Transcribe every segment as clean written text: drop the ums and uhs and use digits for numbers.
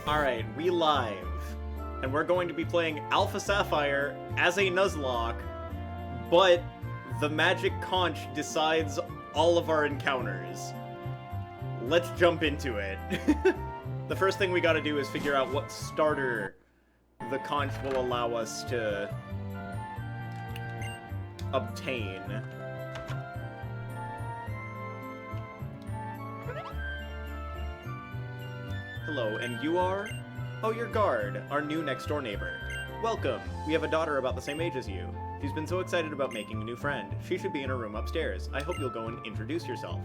Alright, we live. And we're going to be playing Alpha Sapphire as a Nuzlocke, but the magic conch decides all of our encounters. Let's jump into it. The first thing we gotta do is figure out what starter the conch will allow us to obtain. Hello, and you are? Oh, you're Guard, our new next-door neighbor. Welcome! We have a daughter about the same age as you. She's been so excited about making a new friend. She should be in her room upstairs. I hope you'll go and introduce yourself.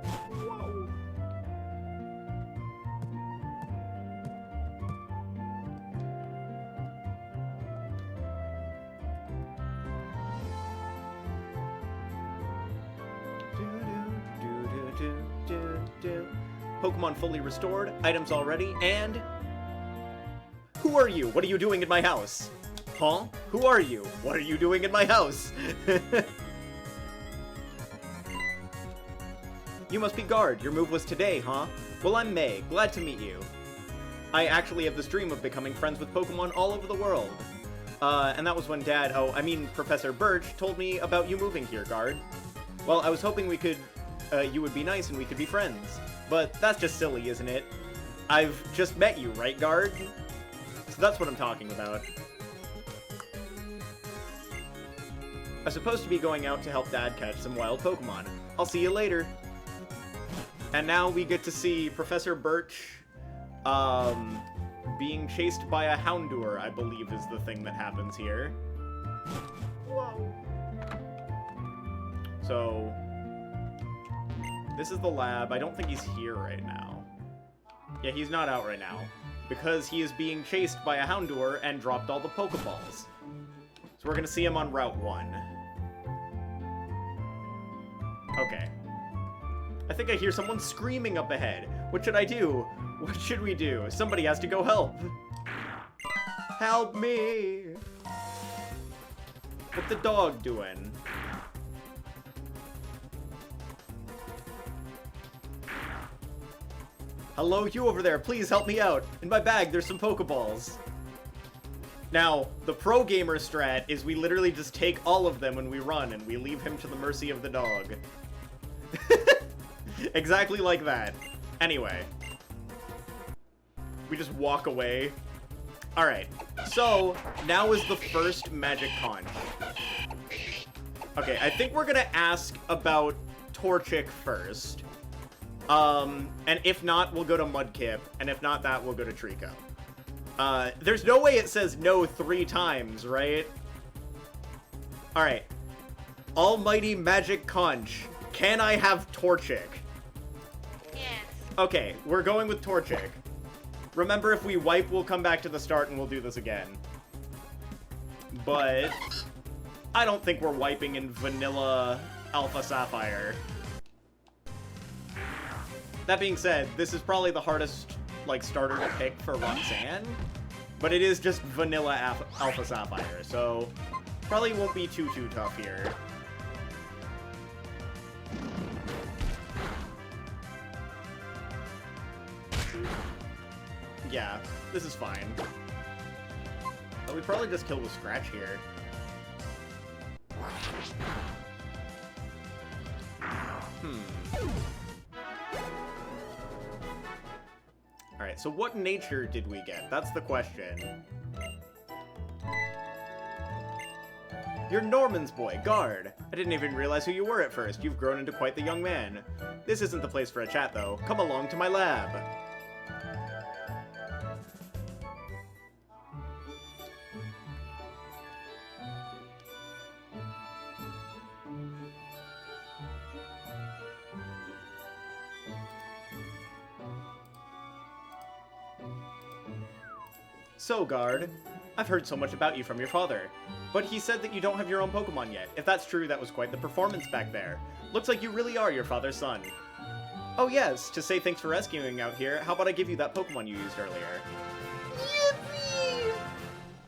Whoa. Pokemon fully restored, items already, and... Who are you? What are you doing in my house? Huh? Who are you? What are you doing in my house? You must be Guard. Your move was today, huh? Well, I'm May. Glad to meet you. I actually have this dream of becoming friends with Pokemon all over the world. And that was when Professor Birch told me about you moving here, Guard. Well, I was hoping you would be nice and we could be friends. But that's just silly, isn't it? I've just met you, right, Guard? So that's what I'm talking about. I'm supposed to be going out to help Dad catch some wild Pokemon. I'll see you later. And now we get to see Professor Birch, being chased by a Houndour, I believe is the thing that happens here. Whoa. So... this is the lab. I don't think he's here right now. Yeah, he's not out right now. Because he is being chased by a Houndour and dropped all the Pokeballs. So we're gonna see him on Route 1. Okay. I think I hear someone screaming up ahead. What should I do? What should we do? Somebody has to go help. Help me! What's the dog doing? Hello, you over there, please help me out. In my bag, there's some Pokeballs. Now, the pro gamer strat is we literally just take all of them when we run, and we leave him to the mercy of the dog. Exactly like that. Anyway. We just walk away. Alright, so, now is the first magic conch. Okay, I think we're gonna ask about Torchic first. And if not, we'll go to Mudkip, and if not that, we'll go to Trico. There's no way it says no 3 times, right? Alright. Almighty Magic Conch, can I have Torchic? Yes. Okay, we're going with Torchic. Remember, if we wipe, we'll come back to the start and we'll do this again. But I don't think we're wiping in vanilla Alpha Sapphire. That being said, this is probably the hardest, starter to pick for Roxanne, but it is just vanilla Alpha Sapphire, so probably won't be too tough here. Yeah, this is fine. But we probably just kill with Scratch here. Alright, so what nature did we get? That's the question. You're Norman's boy, Guard. I didn't even realize who you were at first. You've grown into quite the young man. This isn't the place for a chat, though. Come along to my lab. So, Guard, I've heard so much about you from your father, but he said that you don't have your own Pokemon yet. If that's true, that was quite the performance back there. Looks like you really are your father's son. Oh yes, to say thanks for rescuing out here, how about I give you that Pokemon you used earlier? Yippee!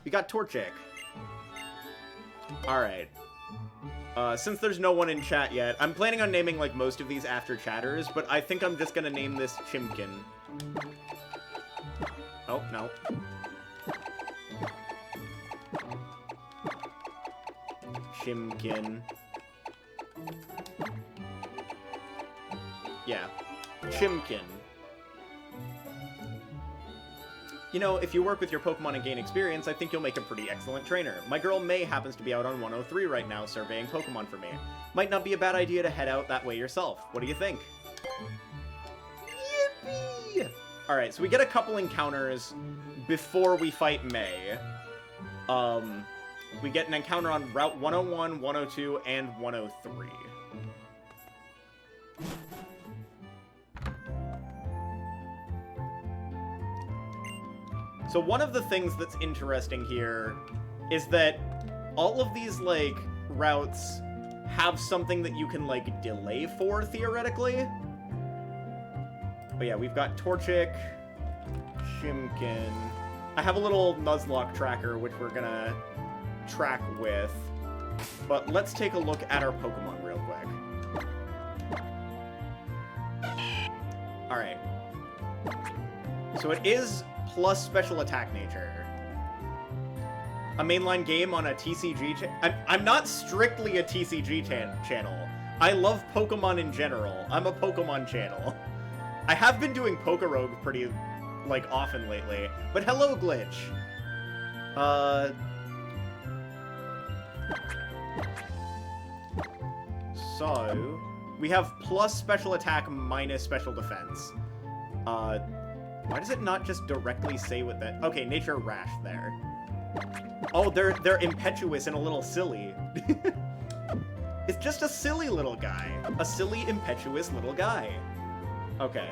We got Torchic. Alright. Since there's no one in chat yet, I'm planning on naming, most of these after chatters, but I think I'm just gonna name this Chimkin. Oh, no. Chimkin. Yeah. Chimkin. You know, if you work with your Pokemon and gain experience, I think you'll make a pretty excellent trainer. My girl May happens to be out on 103 right now surveying Pokemon for me. Might not be a bad idea to head out that way yourself. What do you think? Yippee! Alright, so we get a couple encounters before we fight May. We get an encounter on Route 101, 102, and 103. So one of the things that's interesting here is that all of these, like, routes have something that you can, like, delay for, theoretically. But yeah, we've got Torchic, Chimkin. I have a little Nuzlocke tracker, which we're gonna track with. But let's take a look at our Pokemon real quick. Alright. So it is plus special attack nature. A mainline game on a TCG I'm not strictly a TCG channel. I love Pokemon in general. I'm a Pokemon channel. I have been doing Pokerogue pretty, like, often lately. But hello, Glitch. So, we have plus special attack minus special defense. Why does it not just directly say what that... Okay, Nature Rash there. Oh, they're impetuous and a little silly. It's just a silly little guy. A silly, impetuous little guy. Okay,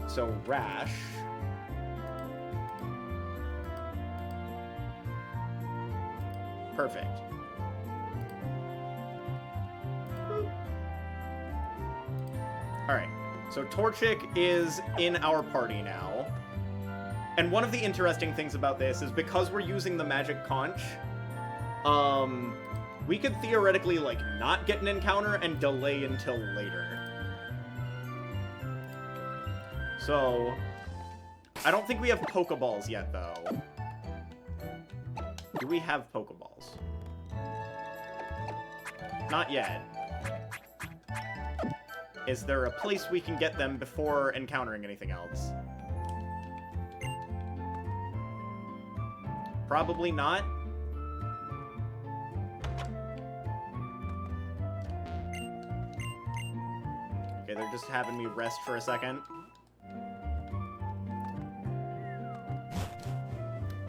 so Rash. Perfect. Alright. So Torchic is in our party now. And one of the interesting things about this is because we're using the magic conch, we could theoretically, like, not get an encounter and delay until later. So, I don't think we have Pokeballs yet, though. Do we have Pokeballs? Not yet. Is there a place we can get them before encountering anything else? Probably not. Okay, they're just having me rest for a second.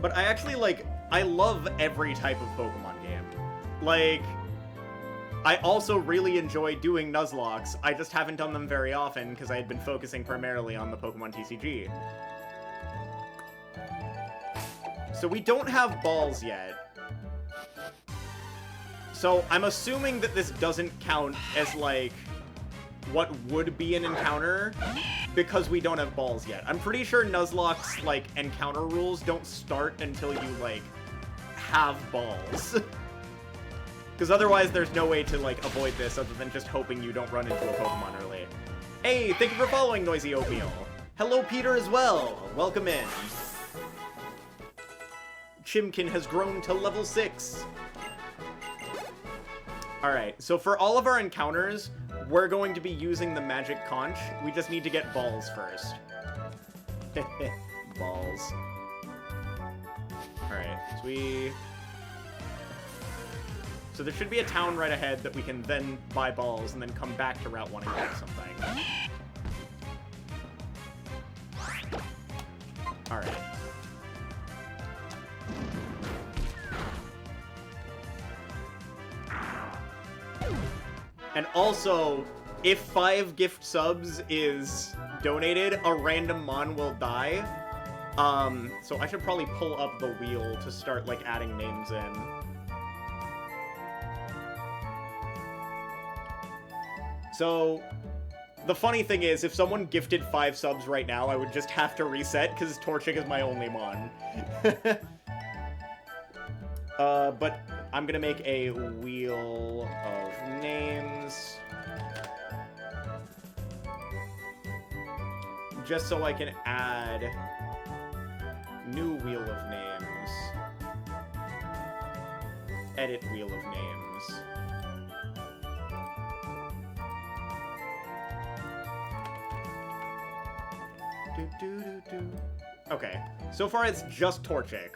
But I actually, like, I love every type of Pokemon game. Like, I also really enjoy doing Nuzlocks. I just haven't done them very often because I had been focusing primarily on the Pokemon TCG. So we don't have balls yet. So I'm assuming that this doesn't count as, like, what would be an encounter because we don't have balls yet. I'm pretty sure Nuzlocke's, like, encounter rules don't start until you, like, have balls. Because otherwise there's no way to, like, avoid this other than just hoping you don't run into a Pokemon early. Hey, thank you for following Noisy Oatmeal. Hello, Peter, as well. Welcome in. Chimkin has grown to level 6. Alright, so for all of our encounters, we're going to be using the magic conch. We just need to get balls first. Balls. Alright, so there should be a town right ahead that we can then buy balls and then come back to Route 1 and get something. Alright. And also, if 5 gift subs is donated, a random mon will die. So I should probably pull up the wheel to start, like, adding names in. So, the funny thing is, if someone gifted 5 subs right now, I would just have to reset, because Torchic is my only mon. But I'm gonna make a wheel of names. just so I can add new wheel of names. Edit wheel of names. Okay, so far it's just Torchic.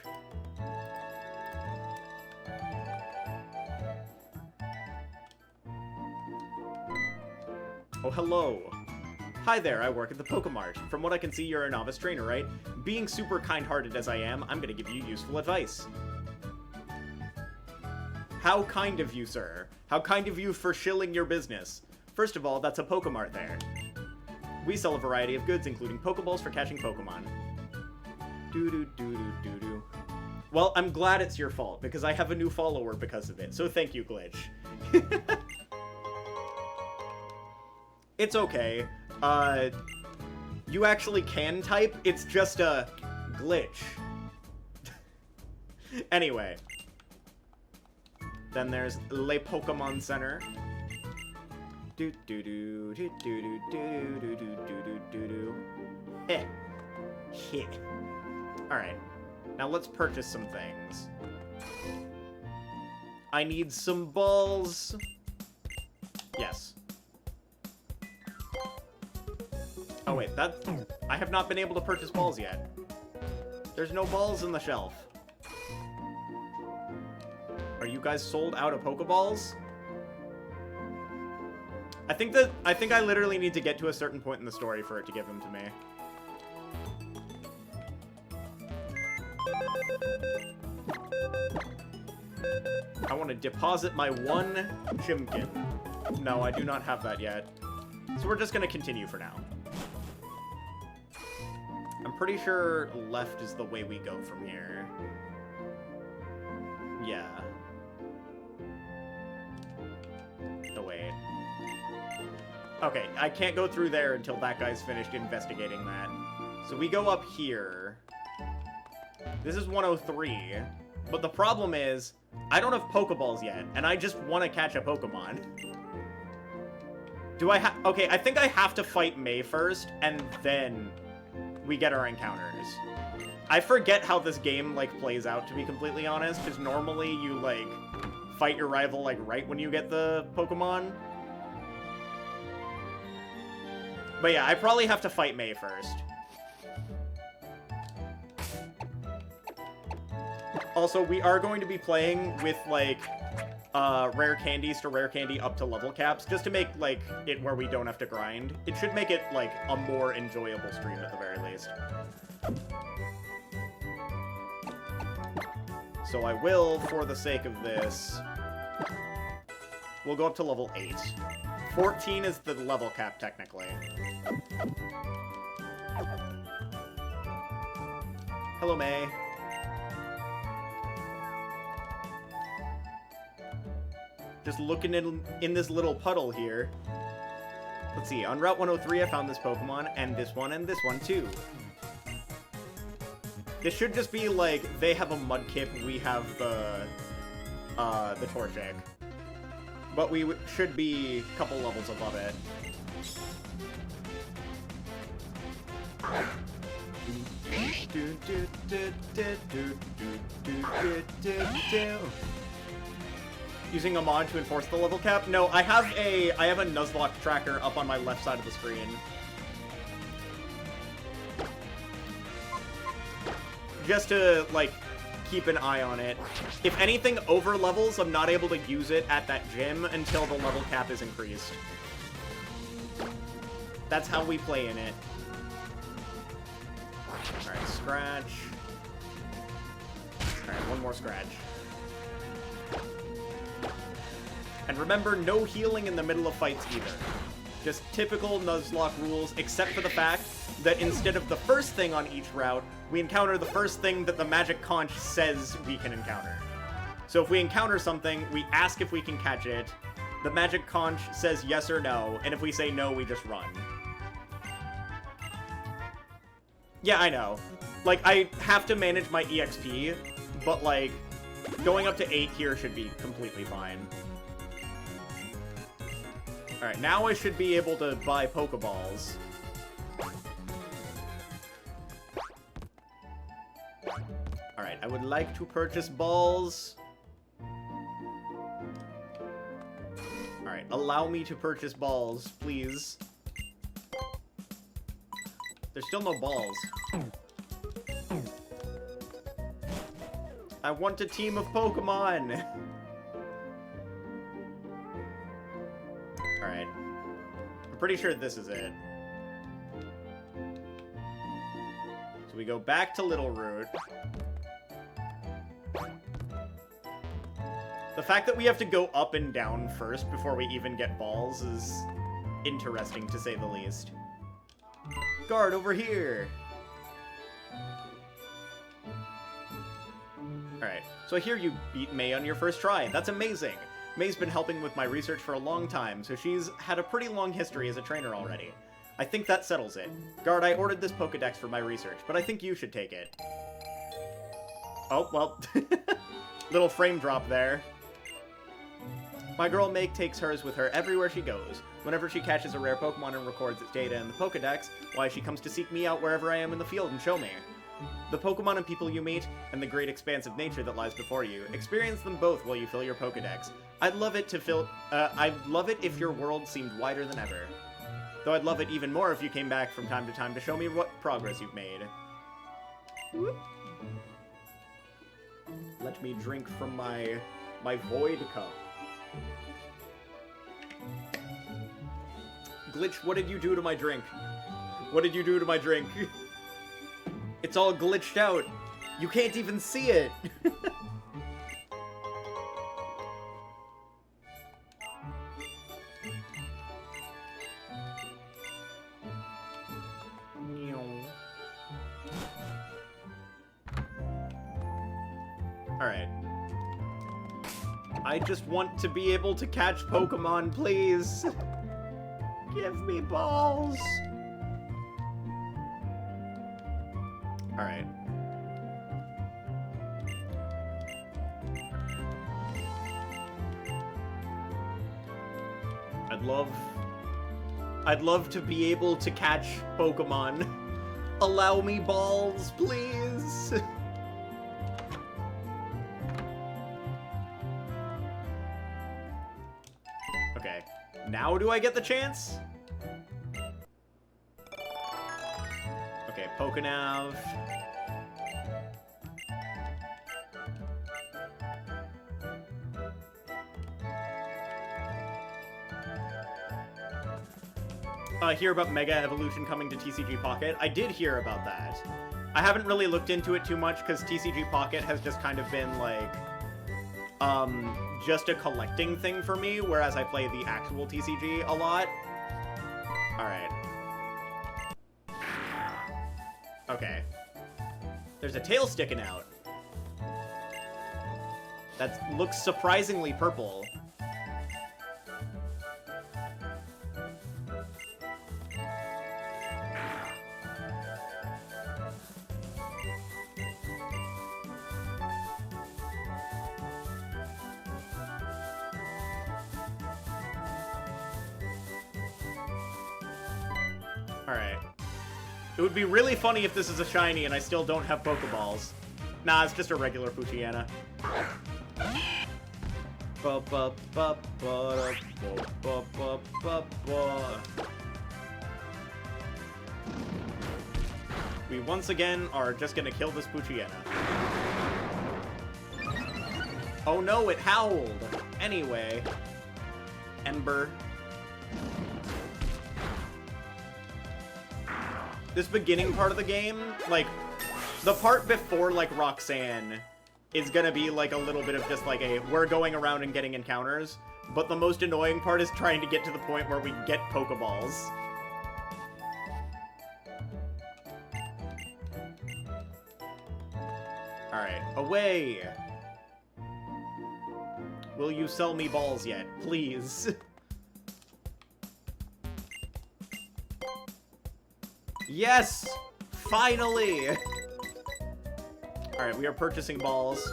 Oh, hello. Hi there, I work at the Pokemart. From what I can see, you're a novice trainer, right? Being super kind-hearted as I am, I'm gonna give you useful advice. How kind of you, sir. How kind of you for shilling your business. First of all, that's a Pokemart there. We sell a variety of goods, including Pokeballs for catching Pokemon. Doo-doo-doo-doo-doo-doo. Well, I'm glad it's your fault, because I have a new follower because of it, so thank you, Glitch. It's okay. You actually can type, it's just a glitch. Anyway. Then there's Le Pokemon Center. Do do do do do do do do do do do do. Heh. Heh. Alright. Now let's purchase some things. I need some balls. Yes. Oh wait, I have not been able to purchase balls yet. There's no balls in the shelf. Are you guys sold out of Pokeballs? I think I literally need to get to a certain point in the story for it to give them to me. I want to deposit my one Chimkin. No, I do not have that yet. So we're just going to continue for now. I'm pretty sure left is the way we go from here. Yeah. Oh, wait. Okay, I can't go through there until that guy's finished investigating that. So we go up here. This is 103. But the problem is, I don't have Pokeballs yet, and I just want to catch a Pokemon. Do I have... Okay, I think I have to fight May first, and then we get our encounters. I forget how this game, like, plays out, to be completely honest, because normally you, like, fight your rival, like, right when you get the Pokemon. But yeah, I probably have to fight May first. Also, we are going to be playing with, like, rare candies to rare candy up to level caps, just to make, like, it where we don't have to grind. It should make it, like, a more enjoyable stream at the very least. So I will, for the sake of this, we'll go up to level 8. 14 is the level cap, technically. Hello, May. Just looking in this little puddle here. Let's see, on Route 103 I found this Pokemon, and this one too. This should just be like, they have a Mudkip, we have the Torchic. But we should be a couple levels above it. Using a mod to enforce the level cap? No, I have a Nuzlocke tracker up on my left side of the screen. Just to, like, keep an eye on it. If anything over levels, I'm not able to use it at that gym until the level cap is increased. That's how we play in it. Alright, scratch. Alright, one more scratch. And remember, no healing in the middle of fights either. Just typical Nuzlocke rules, except for the fact that instead of the first thing on each route, we encounter the first thing that the magic conch says we can encounter. So if we encounter something, we ask if we can catch it, the magic conch says yes or no, and if we say no, we just run. Yeah, I know. Like, I have to manage my EXP, but, like, going up to 8 here should be completely fine. Alright, now I should be able to buy Pokeballs. Alright, I would like to purchase balls. Alright, allow me to purchase balls, please. There's still no balls. I want a team of Pokemon! Alright. I'm pretty sure this is it. So we go back to Little Root. The fact that we have to go up and down first before we even get balls is interesting, to say the least. Guard, over here! Alright, so I hear you beat May on your first try. That's amazing! May's been helping with my research for a long time, so she's had a pretty long history as a trainer already. I think that settles it. Guard, I ordered this Pokedex for my research, but I think you should take it. Oh, well. Little frame drop there. My girl May takes hers with her everywhere she goes. Whenever she catches a rare Pokemon and records its data in the Pokedex, why, she comes to seek me out wherever I am in the field and show me. The Pokemon and people you meet, and the great expanse of nature that lies before you, experience them both while you fill your Pokedex. I'd love it if your world seemed wider than ever. Though I'd love it even more if you came back from time to time to show me what progress you've made. Whoop. Let me drink from my void cup. Glitch, what did you do to my drink? What did you do to my drink? It's all glitched out. You can't even see it. Alright. I just want to be able to catch Pokemon, please. Give me balls. Alright. I'd love to be able to catch Pokemon. Allow me balls, please. Okay. Now do I get the chance? Okay, Pokenav. Hear about Mega Evolution coming to TCG Pocket. I did hear about that. I haven't really looked into it too much because TCG Pocket has just kind of been like, just a collecting thing for me, whereas I play the actual TCG a lot. Alright. Okay. There's a tail sticking out. That looks surprisingly purple. Alright. It would be really funny if this is a shiny and I still don't have Pokeballs. Nah, it's just a regular Poochyena. We once again are just gonna kill this Poochyena. Oh no, it howled! Anyway. Ember. This beginning part of the game, like, the part before, like, Roxanne is gonna be, like, a little bit of just, like, we're going around and getting encounters, but the most annoying part is trying to get to the point where we get Pokeballs. Alright, away! Will you sell me balls yet? Please. Yes! Finally! Alright, we are purchasing balls.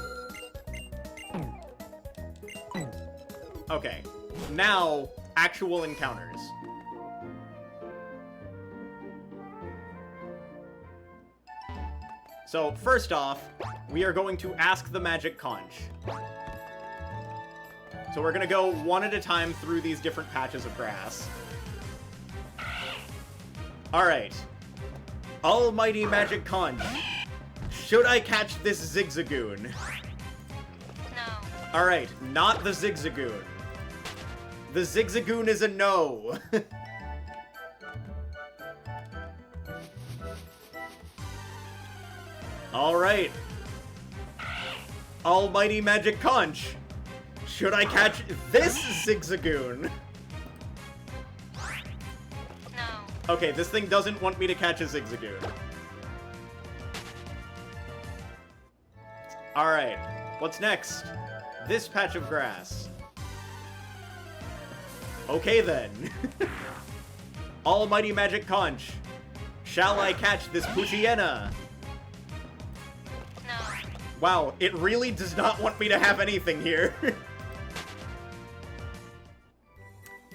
Okay. Now, actual encounters. So, first off, we are going to ask the magic conch. So we're gonna go one at a time through these different patches of grass. Alright. Almighty magic conch. Should I catch this zigzagoon? No. Alright, not the zigzagoon. The zigzagoon is a no. Alright. Almighty magic conch. Should I catch this zigzagoon? No. Okay, this thing doesn't want me to catch a zigzagoon. Alright, what's next? This patch of grass. Okay then. Almighty magic conch. Shall I catch this Puchiena? No. Wow, it really does not want me to have anything here.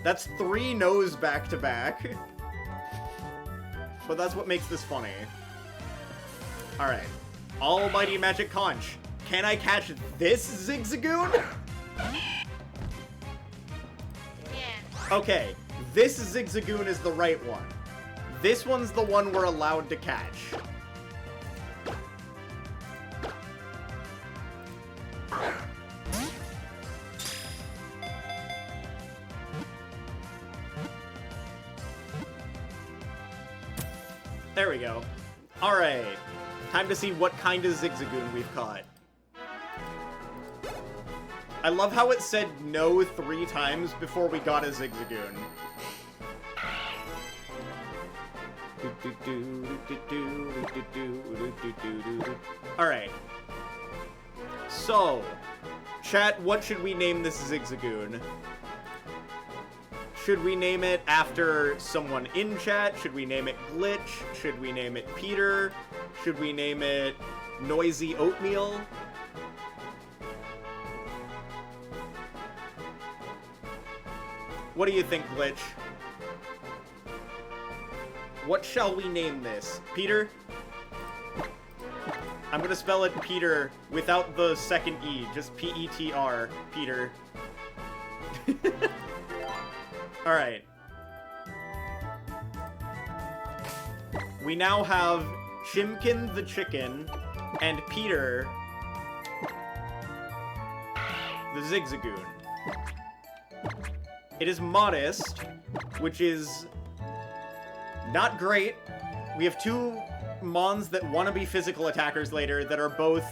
That's 3 no's back to back. But that's what makes this funny. Alright. Almighty magic conch. Can I catch this zigzagoon? Yes. Okay, this zigzagoon is the right one. This one's the one we're allowed to catch. There we go. Alright. Time to see what kind of zigzagoon we've caught. I love how it said no 3 times before we got a zigzagoon. Alright. So, chat, what should we name this zigzagoon? Should we name it after someone in chat? Should we name it Glitch? Should we name it Peter? Should we name it Noisy Oatmeal? What do you think, Glitch? What shall we name this? Peter? I'm gonna spell it Peter without the second E, just P-E-T-R, Peter. Alright. We now have Chimkin the chicken and Peter the zigzagoon. It is modest, which is not great. We have 2 mons that want to be physical attackers later that are both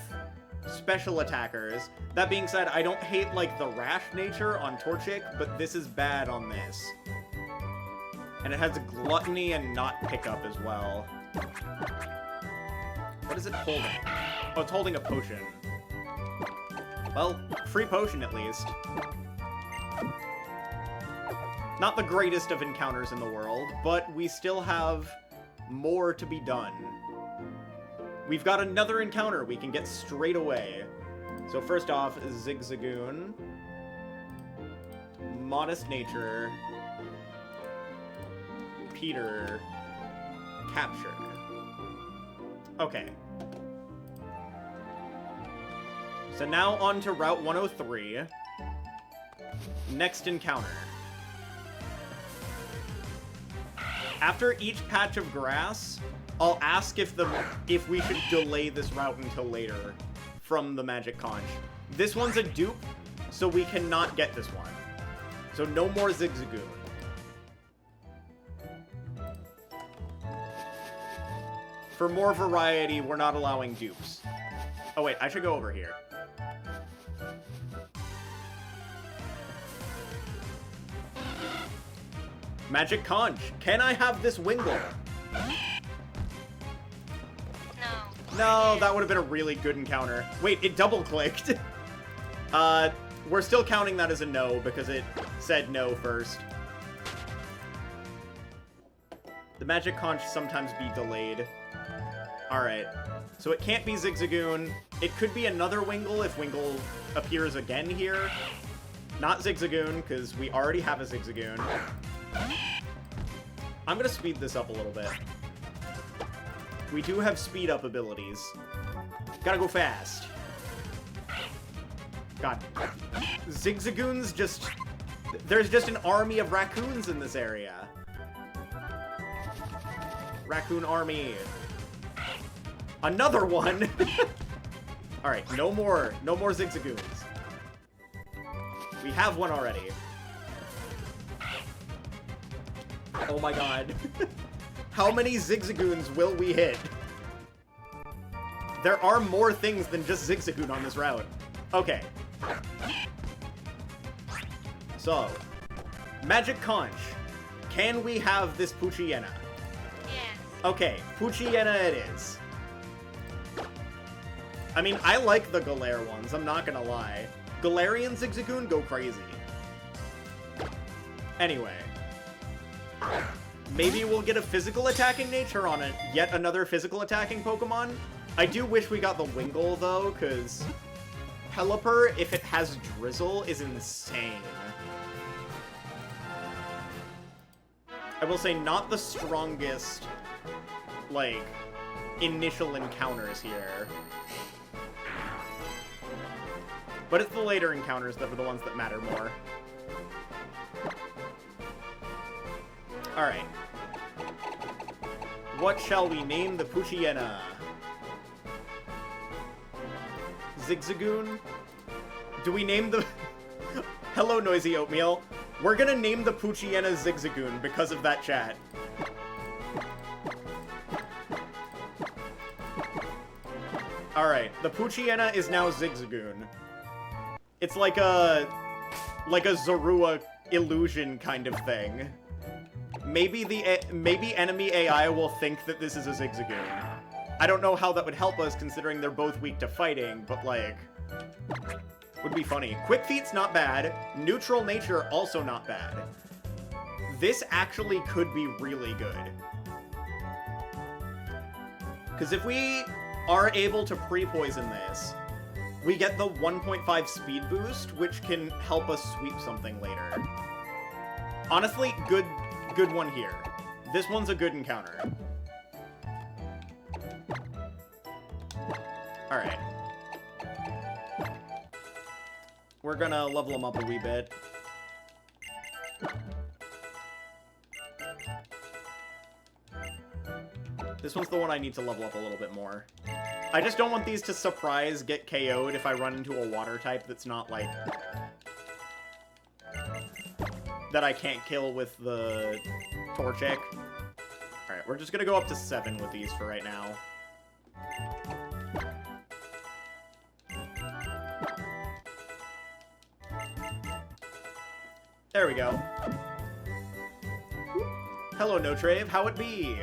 special attackers. That being said, I don't hate, like, the rash nature on Torchic, but this is bad on this. And it has gluttony and not pickup as well. What is it holding? Oh, it's holding a potion. Well, free potion at least. Not the greatest of encounters in the world, but we still have more to be done. We've got another encounter we can get straight away. So first off, Zigzagoon. Modest nature. Peter. Captured. Okay. So now on to Route 103. Next encounter. After each patch of grass, I'll ask if we should delay this route until later from the Magic Conch. This one's a dupe, so we cannot get this one. So no more Zigzagoon. For more variety, we're not allowing dupes. Oh wait, I should go over here. Magic Conch, can I have this Wingle? No, that would have been a really good encounter. Wait, it double-clicked. We're still counting that as a no because it said no first. The Magic Conch sometimes be delayed. Alright, so it can't be Zigzagoon. It could be another Wingle if Wingle appears again here. Not Zigzagoon, because we already have a Zigzagoon. I'm gonna speed this up a little bit. We do have speed up abilities. Gotta go fast. God. Zigzagoons just... There's just an army of raccoons in this area. Raccoon army. Another one! Alright, no more Zigzagoons. We have one already. Oh my god. How many Zigzagoons will we hit? There are more things than just Zigzagoon on this route. Okay. So, Magic Conch. Can we have this Poochyena? Yes. Okay, Poochyena it is. I mean, I like the Galare ones, I'm not gonna lie. Galarian Zigzagoon go crazy. Anyway. Maybe we'll get a physical attacking nature on it. Yet another physical attacking Pokemon. I do wish we got the Wingull, though, because Pelipper, if it has Drizzle, is insane. I will say, not the strongest, like, initial encounters here. But it's the later encounters that are the ones that matter more. Alright. What shall we name the Poochyena? Zigzagoon? Do we name the... Hello, Noisy Oatmeal. We're gonna name the Poochyena Zigzagoon because of that chat. Alright, the Poochyena is now Zigzagoon. It's like a Zorua illusion kind of thing. Maybe enemy AI will think that this is a Zigzagoon. I don't know how that would help us considering they're both weak to fighting, but like, would be funny. Quick Feet's not bad. Neutral Nature also not bad. This actually could be really good. Because if we are able to pre-poison this, we get the 1.5 speed boost, which can help us sweep something later. Honestly, good one here. This one's a good encounter. Alright. We're gonna level them up a wee bit. This one's the one I need to level up a little bit more. I just don't want these to surprise get KO'd if I run into a water type that's not, like... that I can't kill with the Torchic. Alright, we're just gonna go up to 7 with these for right now. There we go. Hello, Notrave. How it be?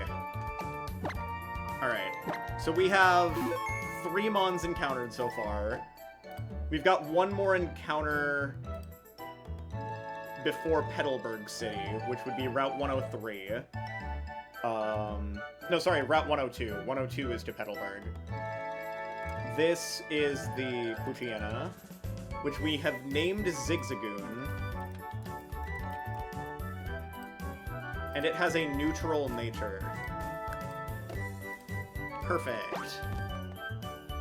Alright. So we have 3 Mons encountered so far. We've got one more encounter before Petalburg City, which would be Route 103. No, sorry, Route 102. 102 is to Petalburg. This is the Poochyena, which we have named Zigzagoon. And it has a neutral nature. Perfect.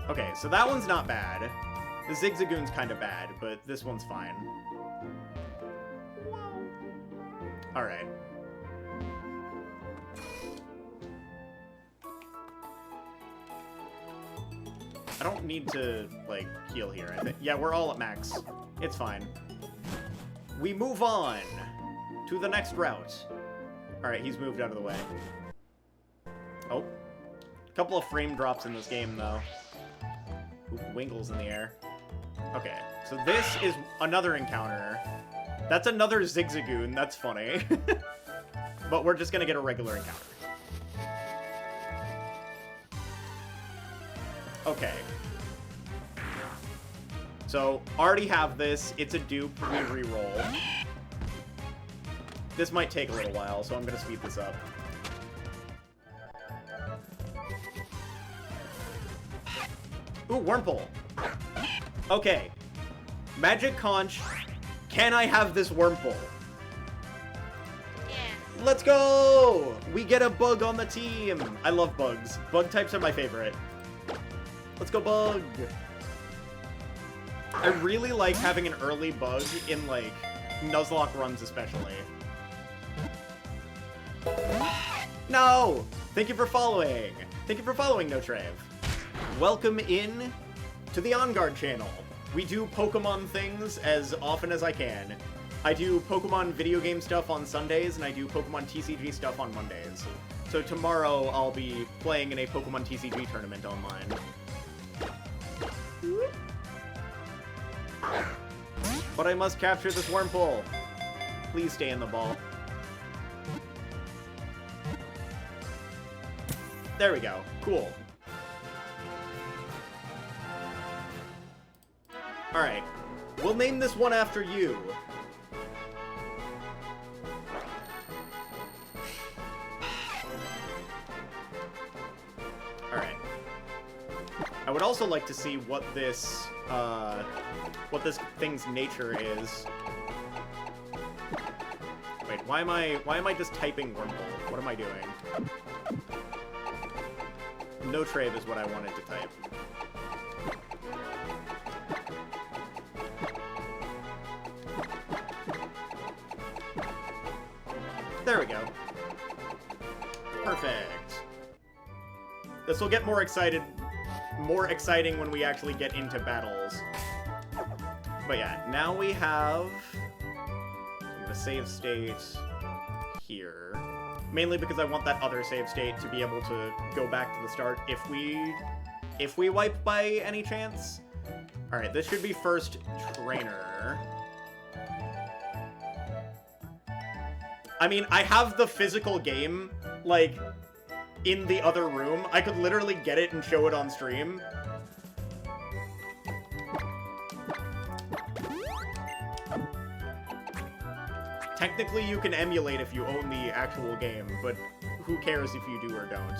Okay, so that one's not bad. The Zigzagoon's kind of bad, but this one's fine. Alright. I don't need to, like, heal here. I think, yeah, we're all at max. It's fine. We move on to the next route. Alright, he's moved out of the way. Oh. A couple of frame drops in this game, though. Ooh, Wingle's in the air. Okay, so this is another encounter. That's another Zigzagoon. That's funny. But we're just gonna get a regular encounter. Okay. So, already have this. It's a dupe. We reroll. This might take a little while, so I'm gonna speed this up. Ooh, Wurmple. Okay. Magic Conch. Can I have this Wurmple? Yes. Let's go! We get a bug on the team! I love bugs. Bug types are my favorite. Let's go, bug! I really like having an early bug in, like, Nuzlocke runs especially. No! Thank you for following! Thank you for following, No Trave. Welcome in to the On Guard channel. We do Pokemon things as often as I can. I do Pokemon video game stuff on Sundays, and I do Pokemon TCG stuff on Mondays. So tomorrow, I'll be playing in a Pokemon TCG tournament online. But I must capture this Wurmple. Please stay in the ball. There we go. Cool. Alright. We'll name this one after you. Alright. I would also like to see what this thing's nature is. Wait, why am I just typing Wurmple? What am I doing? No Trave is what I wanted to type. There we go. Perfect. This will get more exciting when we actually get into battles. But yeah, now we have the save state here. Mainly because I want that other save state to be able to go back to the start if we wipe by any chance. Alright, this should be first trainer. I mean, I have the physical game, like, in the other room. I could literally get it and show it on stream. Technically, you can emulate if you own the actual game, but who cares if you do or don't.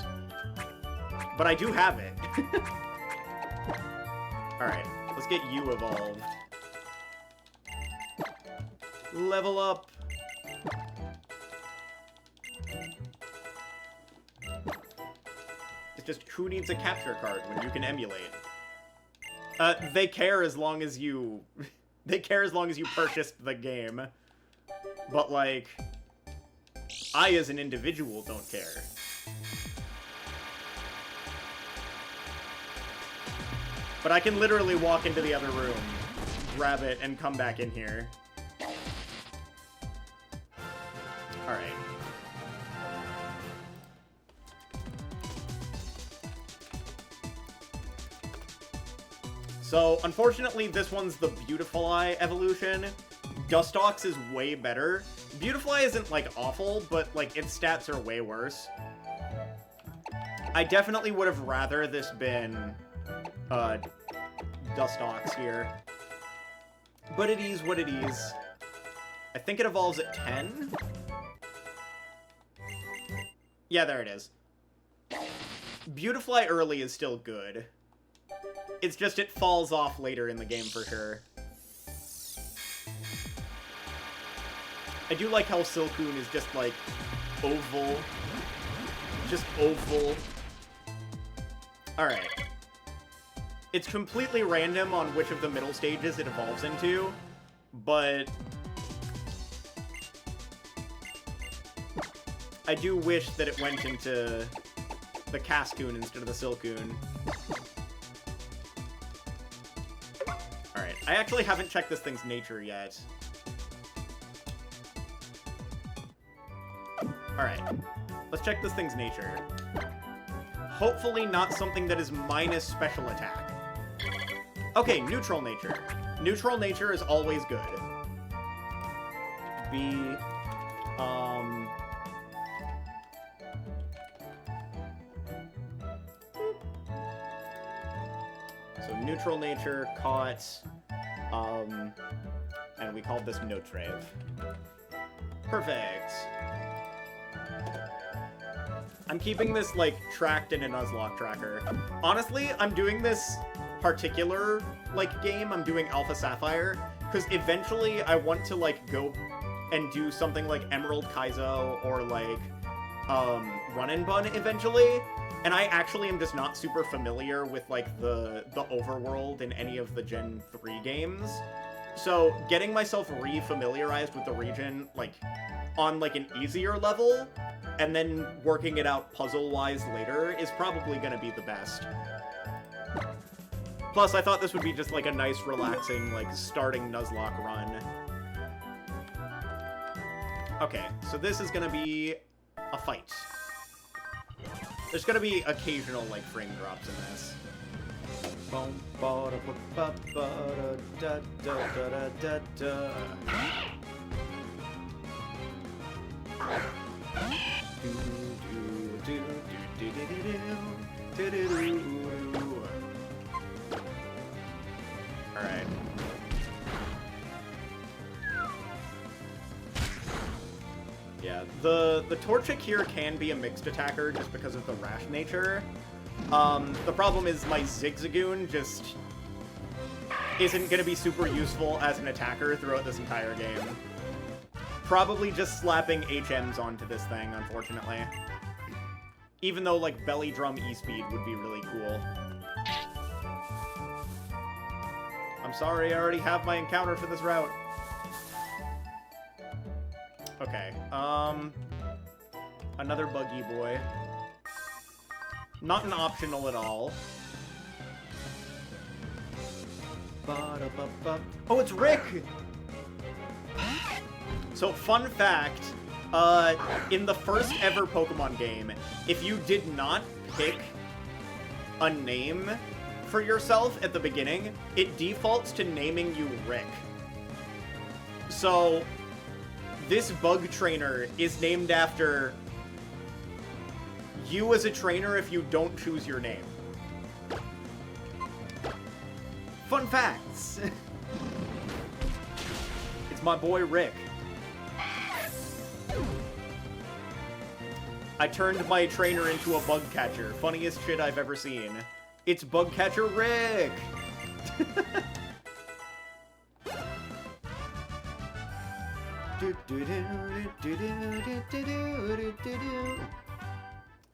But I do have it. Alright, let's get you evolved. Level up. It's just, who needs a capture card when you can emulate? They care as long as you... they care as long as you purchased the game. But, like, I as an individual don't care. But I can literally walk into the other room, grab it, and come back in here. Alright. So, unfortunately, this one's the Beautifly evolution. Dustox is way better. Beautifly isn't, like, awful, but, like, its stats are way worse. I definitely would have rather this been, Dustox here. But it is what it is. I think it evolves at 10? Yeah, there it is. Beautifly early is still good. It's just it falls off later in the game for sure. I do like how Silcoon is just, like, oval. Just oval. Alright. It's completely random on which of the middle stages it evolves into, but I do wish that it went into the Cascoon instead of the Silcoon. Alright, I actually haven't checked this thing's nature yet. Alright, let's check this thing's nature. Hopefully not something that is minus special attack. Okay, neutral nature. Neutral nature is always good. So neutral nature, caught, and we called this No Trave. Perfect. I'm keeping this, like, tracked in a Nuzlocke tracker. Honestly, I'm doing this particular, like, game. I'm doing Alpha Sapphire, because eventually I want to, like, go and do something like Emerald Kaizo or like Run and Bun eventually. And I actually am just not super familiar with like the overworld in any of the Gen 3 games. So getting myself re-familiarized with the region like on like an easier level and then working it out puzzle-wise later is probably gonna be the best. Plus, I thought this would be just like a nice, relaxing, like starting Nuzlocke run. Okay, so this is gonna be a fight. There's gonna be occasional, like, frame drops in this. Alright. Yeah, the Torchic here can be a mixed attacker just because of the rash nature. The problem is my Zigzagoon just isn't gonna be super useful as an attacker throughout this entire game. Probably just slapping HMs onto this thing, unfortunately. Even though, like, Belly Drum E-Speed would be really cool. I'm sorry, I already have my encounter for this route. Okay, another buggy boy. Not an optional at all. Oh, it's Rick! So, fun fact, in the first ever Pokemon game, if you did not pick a name for yourself at the beginning, it defaults to naming you Rick. So, this bug trainer is named after you as a trainer if you don't choose your name. Fun facts! It's my boy Rick. I turned my trainer into a bug catcher. Funniest shit I've ever seen. It's bug catcher Rick!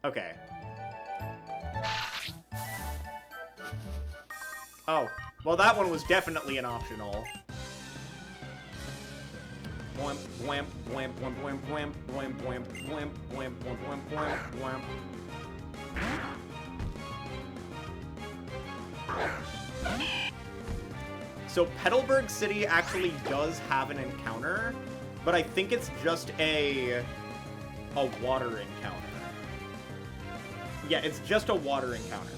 Okay. Oh, well that one was definitely an optional. Wham, wham, wham, wham, wham, wham, wham, wham, wham, wham, wham, wham, wham. So Petalburg City actually does have an encounter, but I think it's just a water encounter. Yeah, it's just a water encounter.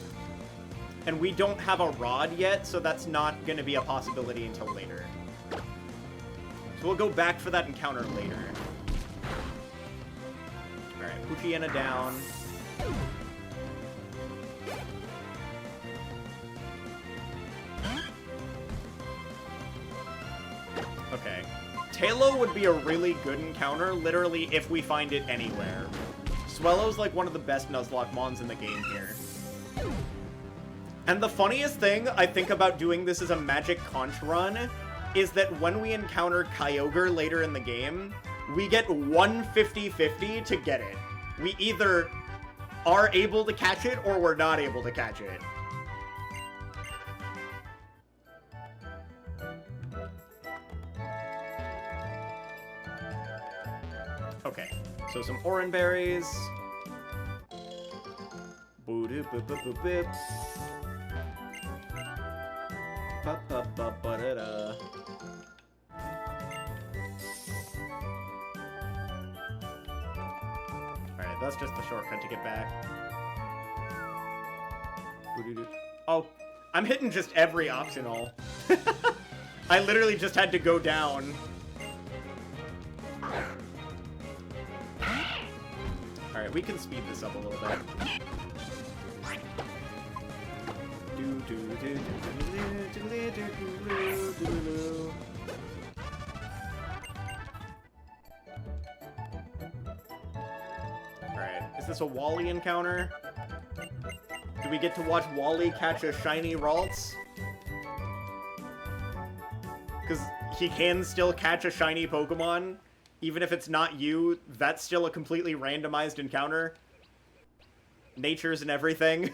And we don't have a rod yet, so that's not going to be a possibility until later. So we'll go back for that encounter later. Alright, Poochyena down. Okay. Tailo would be a really good encounter, literally, if we find it anywhere. Swellow's like one of the best Nuzlocke mons in the game here. And the funniest thing I think about doing this as a Magic Conch run is that when we encounter Kyogre later in the game, we get 150-50 to get it. We either are able to catch it or we're not able to catch it. Okay, so some Oran berries. Boo-doo-boo-boo-boo-bip. Ba-ba-ba-ba-da-da. Alright, that's just the shortcut to get back. Oh, I'm hitting just every optional. I literally just had to go down. Alright, we can speed this up a little bit. Alright, is this a Wally encounter? Do we get to watch Wally catch a shiny Ralts? Because he can still catch a shiny Pokemon, Even if it's not you, that's still a completely randomized encounter. Natures and everything.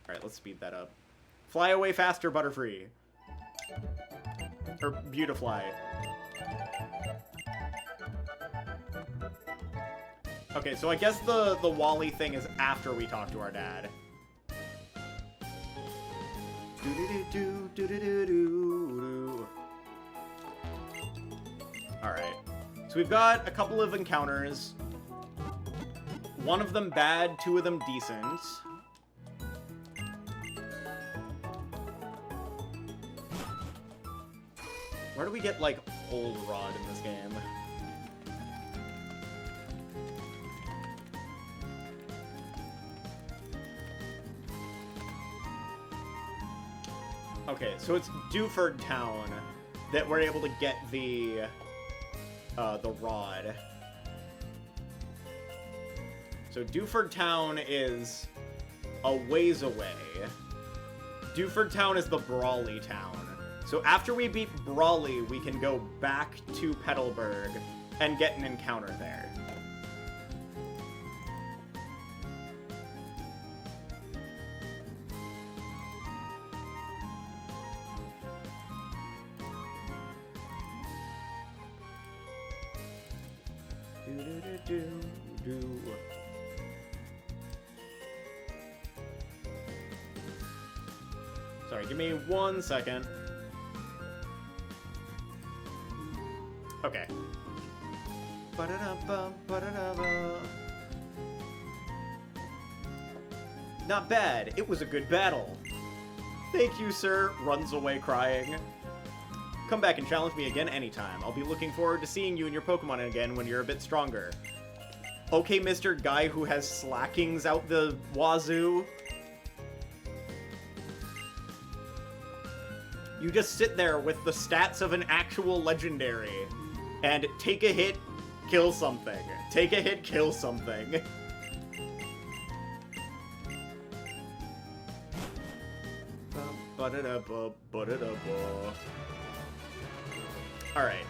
Alright, let's speed that up. Fly away faster, Butterfree. Or Beautifly. Okay, so I guess the Wally thing is after we talk to our dad. Alright. So we've got a couple of encounters. One of them bad, two of them decent. Where do we get, like, Old Rod in this game? Okay, so it's Dewford Town that we're able to get the rod. So Dewford Town is a ways away. Dewford Town is the Brawly Town. So after we beat Brawly, we can go back to Petalburg and get an encounter there. Sorry, give me 1 second. Okay. Not bad. It was a good battle. Thank you, sir. Runs away crying. Come back and challenge me again anytime. I'll be looking forward to seeing you and your Pokemon again when you're a bit stronger. Okay, Mr. Guy who has slackings out the wazoo. You just sit there with the stats of an actual legendary. And take a hit, kill something. Take a hit, kill something. Alright.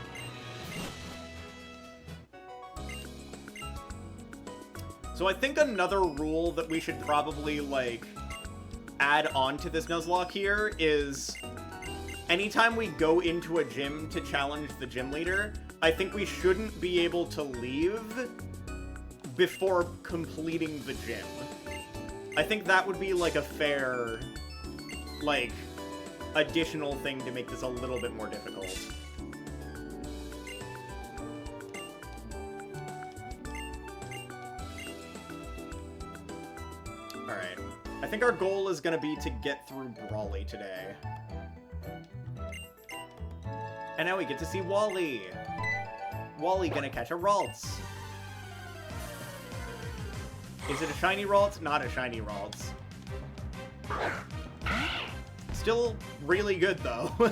So I think another rule that we should probably, like, add on to this Nuzlocke here is anytime we go into a gym to challenge the gym leader, I think we shouldn't be able to leave before completing the gym. I think that would be, like, a fair, like, additional thing to make this a little bit more difficult. Alright. I think our goal is gonna be to get through Brawly today. And now we get to see Wally! Wally gonna catch a Ralts. Is it a shiny Ralts? Not a shiny Ralts. Still really good, though.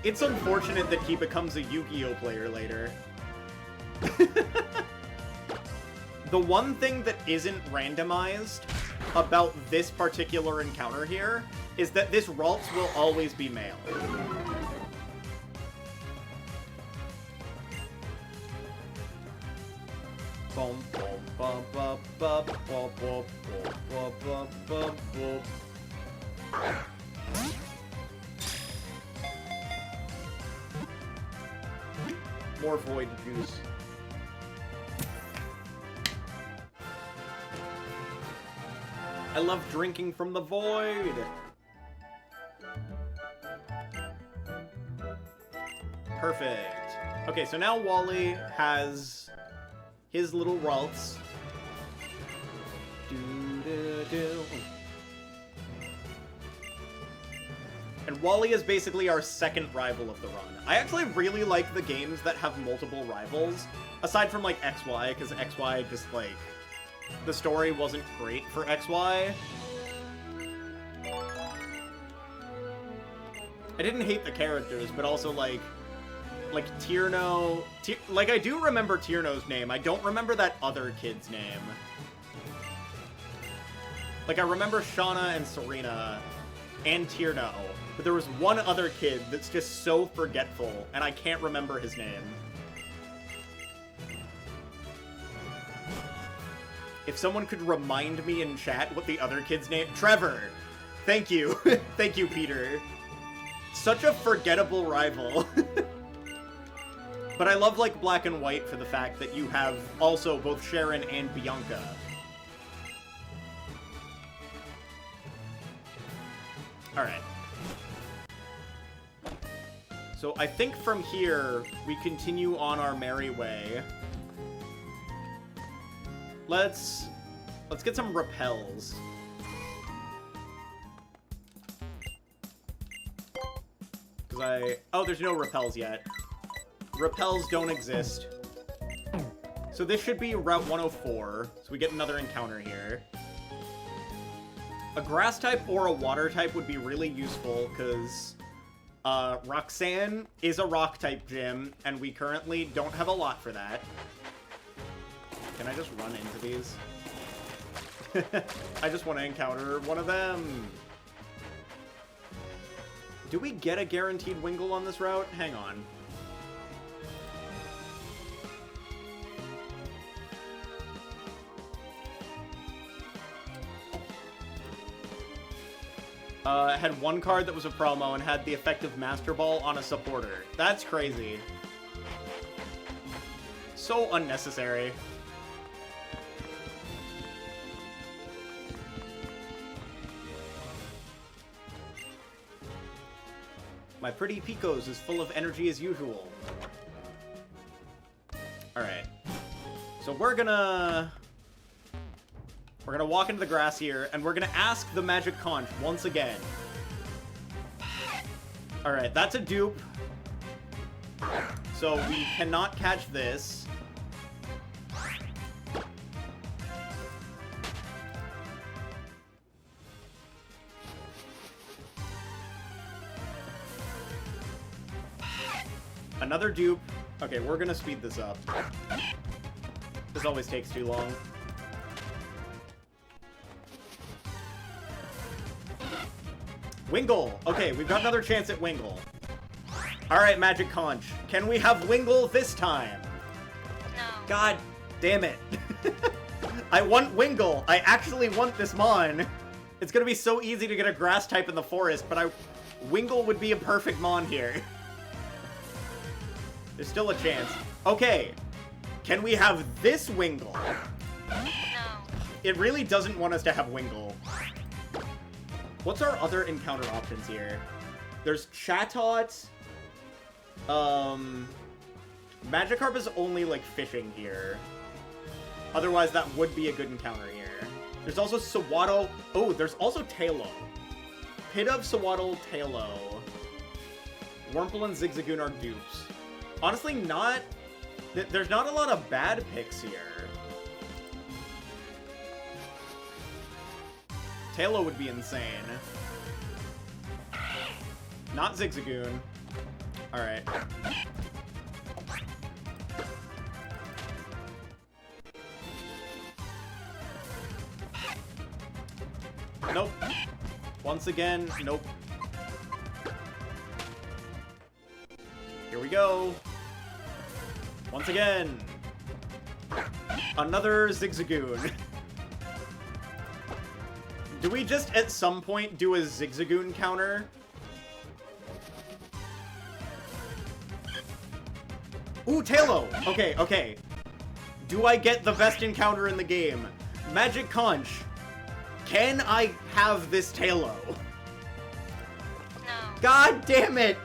It's unfortunate that he becomes a Yu-Gi-Oh player later. The one thing that isn't randomized about this particular encounter here is that this Ralts will always be male. Bum, bum, bum, bum, bum, bum, bum, bum, bum, bum, bum. More void juice. I love drinking from the void! Perfect. Okay, so now Wally has his little Ralts. Do-do-do. And Wally is basically our second rival of the run. I actually really like the games that have multiple rivals, aside from, like, XY, because XY just, like, the story wasn't great for XY. I didn't hate the characters, but also, like, Like, Tierno... like, I do remember Tierno's name. I don't remember that other kid's name. Like, I remember Shauna and Serena and Tierno, but there was one other kid that's just so forgetful, and I can't remember his name. If someone could remind me in chat what the other kid's name... Trevor! Thank you. Thank you, Peter. Such a forgettable rival. But I love, like, Black and White for the fact that you have also both Sharon and Bianca. Alright. So I think from here, we continue on our merry way. Let's get some repels. Oh, there's no repels yet. Repels don't exist. So this should be Route 104. So we get another encounter here. A grass type or a water type would be really useful, because Roxanne is a rock type gym, and we currently don't have a lot for that. Can I just run into these? I just want to encounter one of them. Do we get a guaranteed Wingull on this route? Hang on. Had one card that was a promo and had the effective Master Ball on a supporter. That's crazy. So unnecessary. My pretty Picos is full of energy as usual. Alright. So we're gonna walk into the grass here, and we're gonna ask the Magic Conch once again. Alright, that's a dupe. So we cannot catch this. Another dupe. Okay, we're gonna speed this up. This always takes too long. Wingull! Okay, we've got another chance at Wingull. Alright, Magic Conch. Can we have Wingull this time? No. God damn it. I want Wingull. I actually want this Mon. It's gonna be so easy to get a grass type in the forest, but Wingull would be a perfect Mon here. There's still a chance. Okay. Can we have this Wingull? No. It really doesn't want us to have Wingull. What's our other encounter options here? There's Chatot. Magikarp is only, like, fishing here. Otherwise, that would be a good encounter here. There's also Sawaddle. Oh, there's also Tailo. Pidove, Sawaddle, Tailo. Wurmple and Zigzagoon are dupes. Honestly, there's not a lot of bad picks here. Tailo would be insane. Not Zigzagoon. Alright. Nope. Once again, nope. Here we go. Once again. Another Zigzagoon. Do we just, at some point, do a Zigzagoon counter? Ooh, Tailo! Okay, okay. Do I get the best encounter in the game? Magic Conch. Can I have this Tailo? No. God damn it!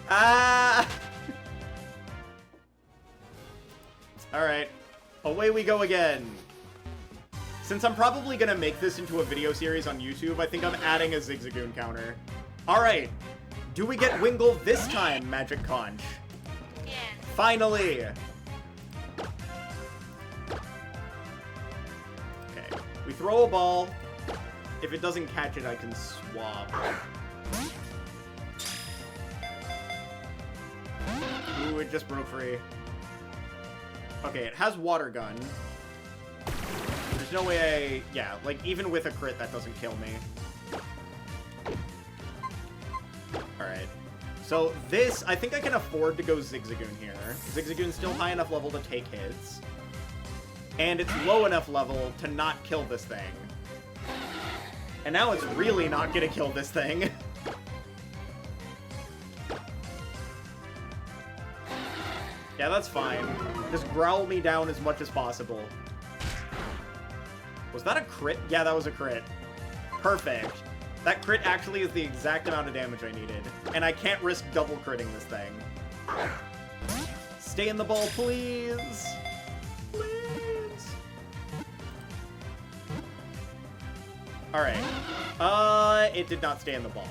Ah! Alright. Away we go again. Since I'm probably gonna make this into a video series on YouTube, I think I'm adding a Zigzagoon counter. Alright. Do we get Wingull this time, Magic Conch? Yeah. Finally! Okay. We throw a ball. If it doesn't catch it, I can swap. Ooh, it just broke free. Okay, it has water gun. There's no way yeah, like, even with a crit, that doesn't kill me. Alright. So this, I think I can afford to go Zigzagoon here. Zigzagoon's still high enough level to take hits. And it's low enough level to not kill this thing. And now it's really not gonna kill this thing. Yeah, that's fine. Just growl me down as much as possible. Was that a crit? Yeah, that was a crit. Perfect. That crit actually is the exact amount of damage I needed. And I can't risk double critting this thing. Stay in the ball, please. Please. Alright. It did not stay in the ball.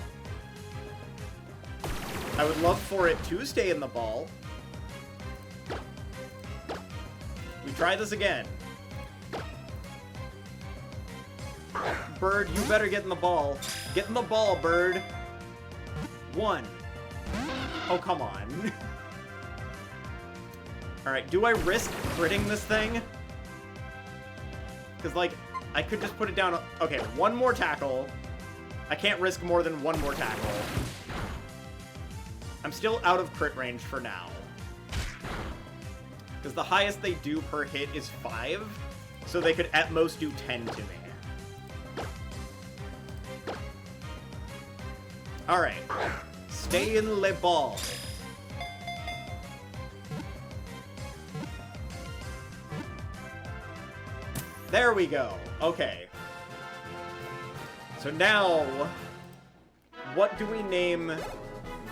I would love for it to stay in the ball. We try this again. Bird, you better get in the ball. Get in the ball, Bird. 1. Oh, come on. Alright, do I risk critting this thing? Because, like, I could just put it down. Okay, 1 more tackle. I can't risk more than 1 more tackle. I'm still out of crit range for now. Because the highest they do per hit is 5, so they could at most do 10 to me. Alright. Stay in le ball. There we go. Okay. So now, what do we name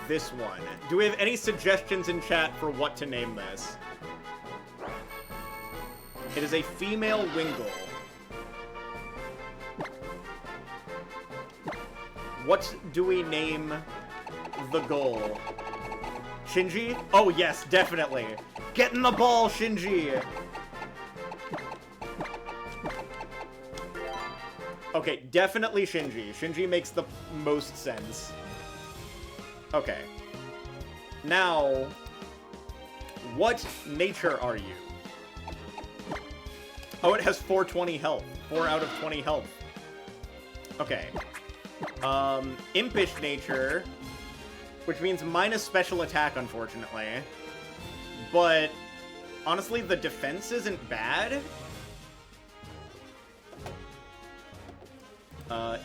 this one? Do we have any suggestions in chat for what to name this? It is a female Wingull. What do we name the goal? Shinji? Oh yes, definitely. Get in the ball, Shinji! Okay, definitely Shinji. Shinji makes the most sense. Okay. Now, what nature are you? Oh, it has 420 health. 4 out of 20 health. Okay. Impish nature, which means minus special attack, unfortunately. But, honestly, the defense isn't bad.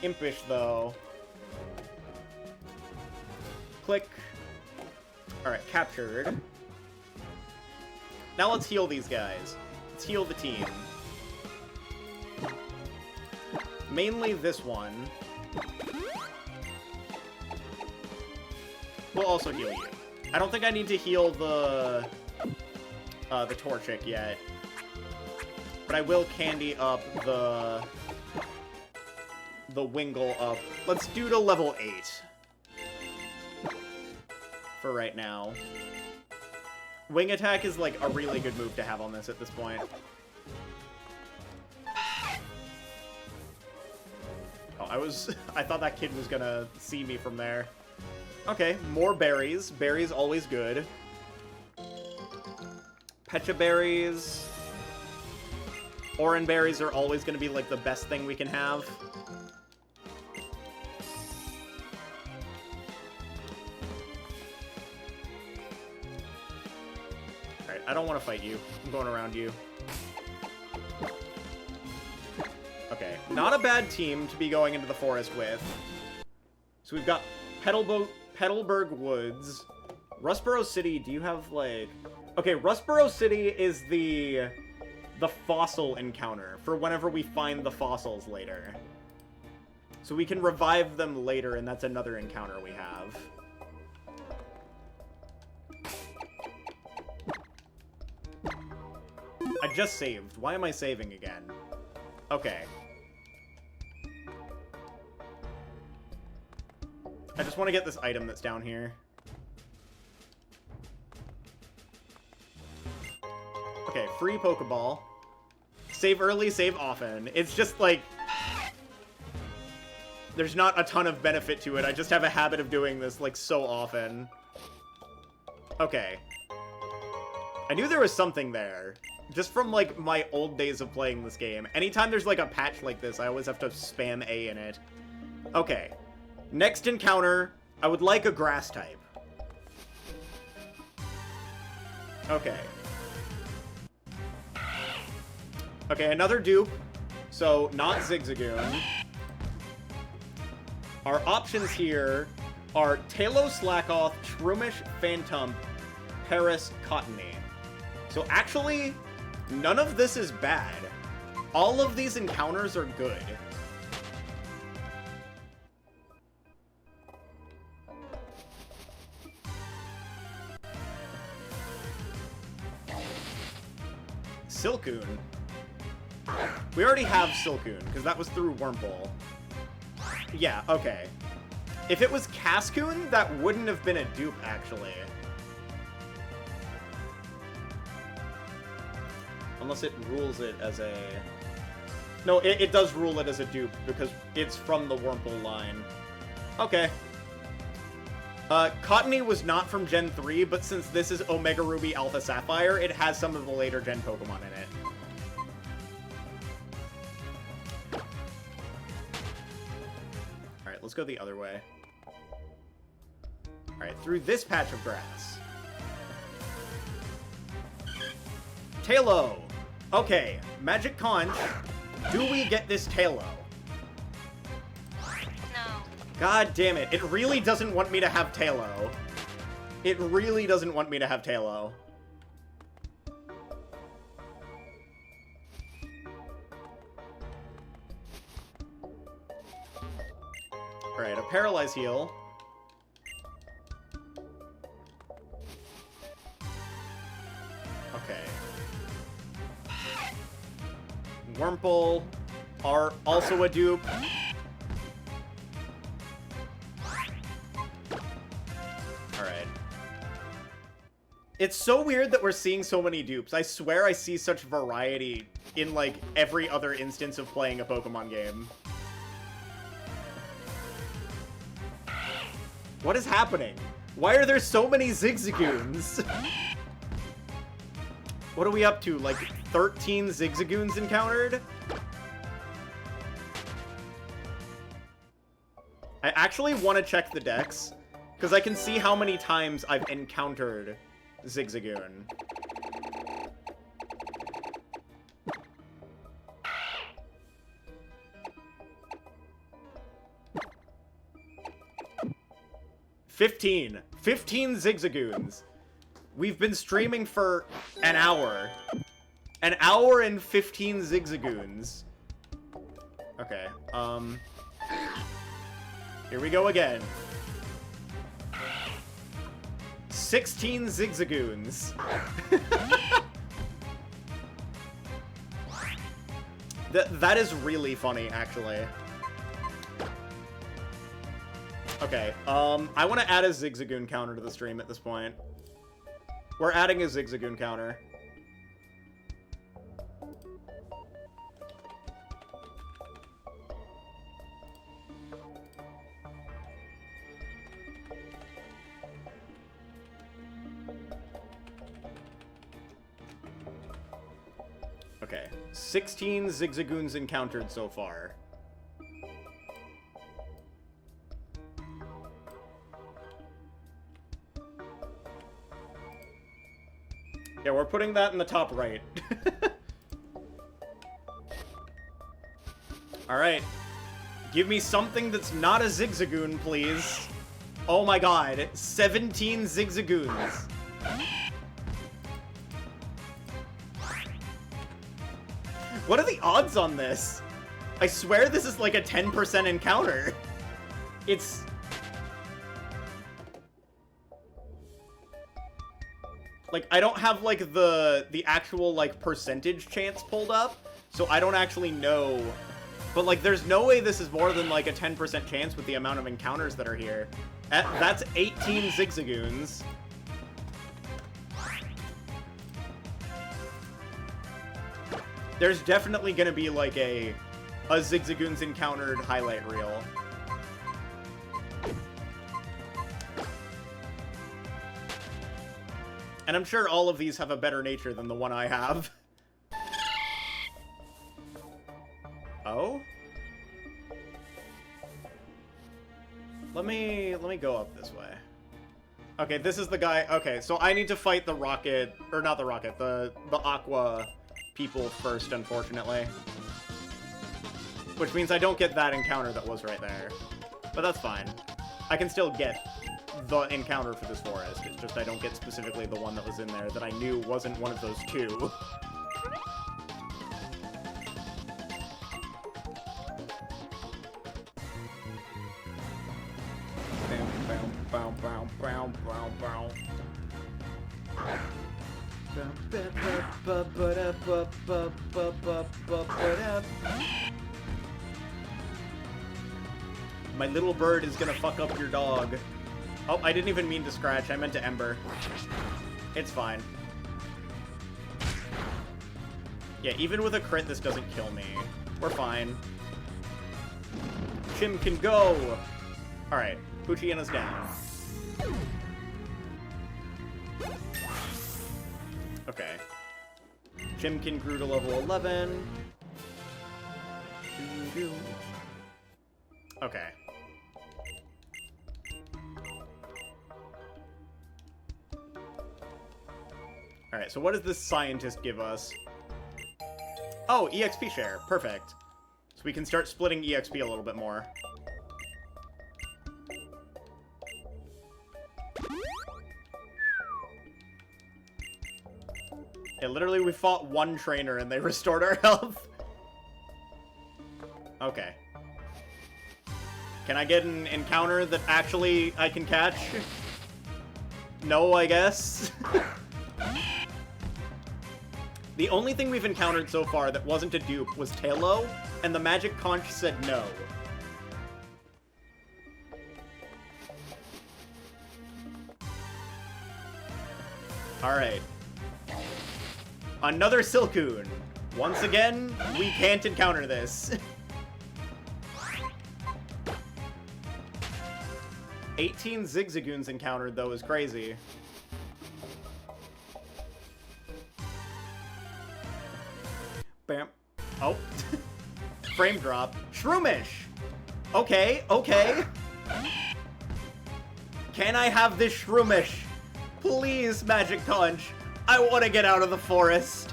Impish, though. Click. Alright, captured. Now let's heal these guys. Let's heal the team. Mainly this one. We'll also heal you. I don't think I need to heal the Torchic yet. But I will candy up the Wingull up. Let's do to level 8. For right now. Wing attack is like a really good move to have on this at this point. Oh, I thought that kid was gonna see me from there. Okay, more berries. Berries always good. Pecha berries. Oran berries are always gonna be like the best thing we can have. Alright, I don't want to fight you. I'm going around you. Okay, not a bad team to be going into the forest with. So we've got Petalburg Woods. Rustboro City, do you have, like... Okay, Rustboro City is the fossil encounter for whenever we find the fossils later. So we can revive them later, and that's another encounter we have. I just saved. Why am I saving again? Okay. I just want to get this item that's down here. Okay, free Pokeball. Save early, save often. It's just like... There's not a ton of benefit to it. I just have a habit of doing this, like, so often. Okay. I knew there was something there. Just from, like, my old days of playing this game. Anytime there's, like, a patch like this, I always have to spam A in it. Okay. Next encounter, I would like a grass type. Okay. Okay, another dupe. So, not Zigzagoon. Our options here are Talos, Slackoth, Shroomish, Phantom, Paris, Cottony. So actually, none of this is bad. All of these encounters are good. Silcoon. We already have Silcoon, because that was through Wurmple. Yeah, okay. If it was Cascoon, that wouldn't have been a dupe, actually. Unless it rules it as a... No, it does rule it as a dupe, because it's from the Wurmple line. Okay. Cottony was not from Gen 3, but since this is Omega Ruby Alpha Sapphire, it has some of the later Gen Pokemon in it. Alright, let's go the other way. Alright, through this patch of grass. Talo! Okay, Magic Conch. Do we get this Talo? No. God damn it. It really doesn't want me to have Talo. It really doesn't want me to have Talo. Alright, a Paralyze Heal. Okay. Wurmple are also a dupe. Alright. It's so weird that we're seeing so many dupes. I swear I see such variety in, like, every other instance of playing a Pokemon game. What is happening? Why are there so many Zigzagoons? What are we up to? Like, 13 Zigzagoons encountered? I actually want to check the dex, because I can see how many times I've encountered Zigzagoon. $15 Zigzagoons. We've been streaming for an hour. An hour and 15 Zigzagoons. Okay, here we go again. 16 Zigzagoons. That is really funny, actually. Okay, I want to add a Zigzagoon counter to the stream at this point. We're adding a Zigzagoon counter. Okay, 16 Zigzagoons encountered so far. Yeah, we're putting that in the top right. Alright. Give me something that's not a Zigzagoon, please. Oh my god, 17 Zigzagoons. What are the odds on this? I swear this is like a 10% encounter. It's... Like, I don't have, like, the actual, like, percentage chance pulled up, so I don't actually know. But, like, there's no way this is more than, like, a 10% chance with the amount of encounters that are here. That's 18 Zigzagoons. There's definitely gonna be, like, a Zigzagoons encountered highlight reel. And I'm sure all of these have a better nature than the one I have. Oh? Let me go up this way. Okay, this is the guy. Okay, so I need to fight the rocket, or not the rocket, the aqua people first, unfortunately. Which means I don't get that encounter that was right there. But that's fine. I can still get the encounter for this forest. It's just I don't get specifically the one that was in there that I knew wasn't one of those two. My little bird is gonna fuck up your dog. Oh, I didn't even mean to scratch. I meant to ember. It's fine. Yeah, even with a crit, this doesn't kill me. We're fine. Chim can go! Alright, Poochyana's down. Okay. Chimkin grew to level 11. Okay. Alright, so what does this scientist give us? Oh, EXP share. Perfect. So we can start splitting EXP a little bit more. Yeah, literally we fought one trainer and they restored our health. Okay. Can I get an encounter that actually I can catch? No, I guess. The only thing we've encountered so far that wasn't a dupe was Tailo, and the magic conch said no. Alright. Another Silcoon. Once again, we can't encounter this. 18 Zigzagoons encountered, though, is crazy. Bam. Oh. Frame drop. Shroomish! Okay, okay. Can I have this Shroomish? Please, Magic Conch. I want to get out of the forest.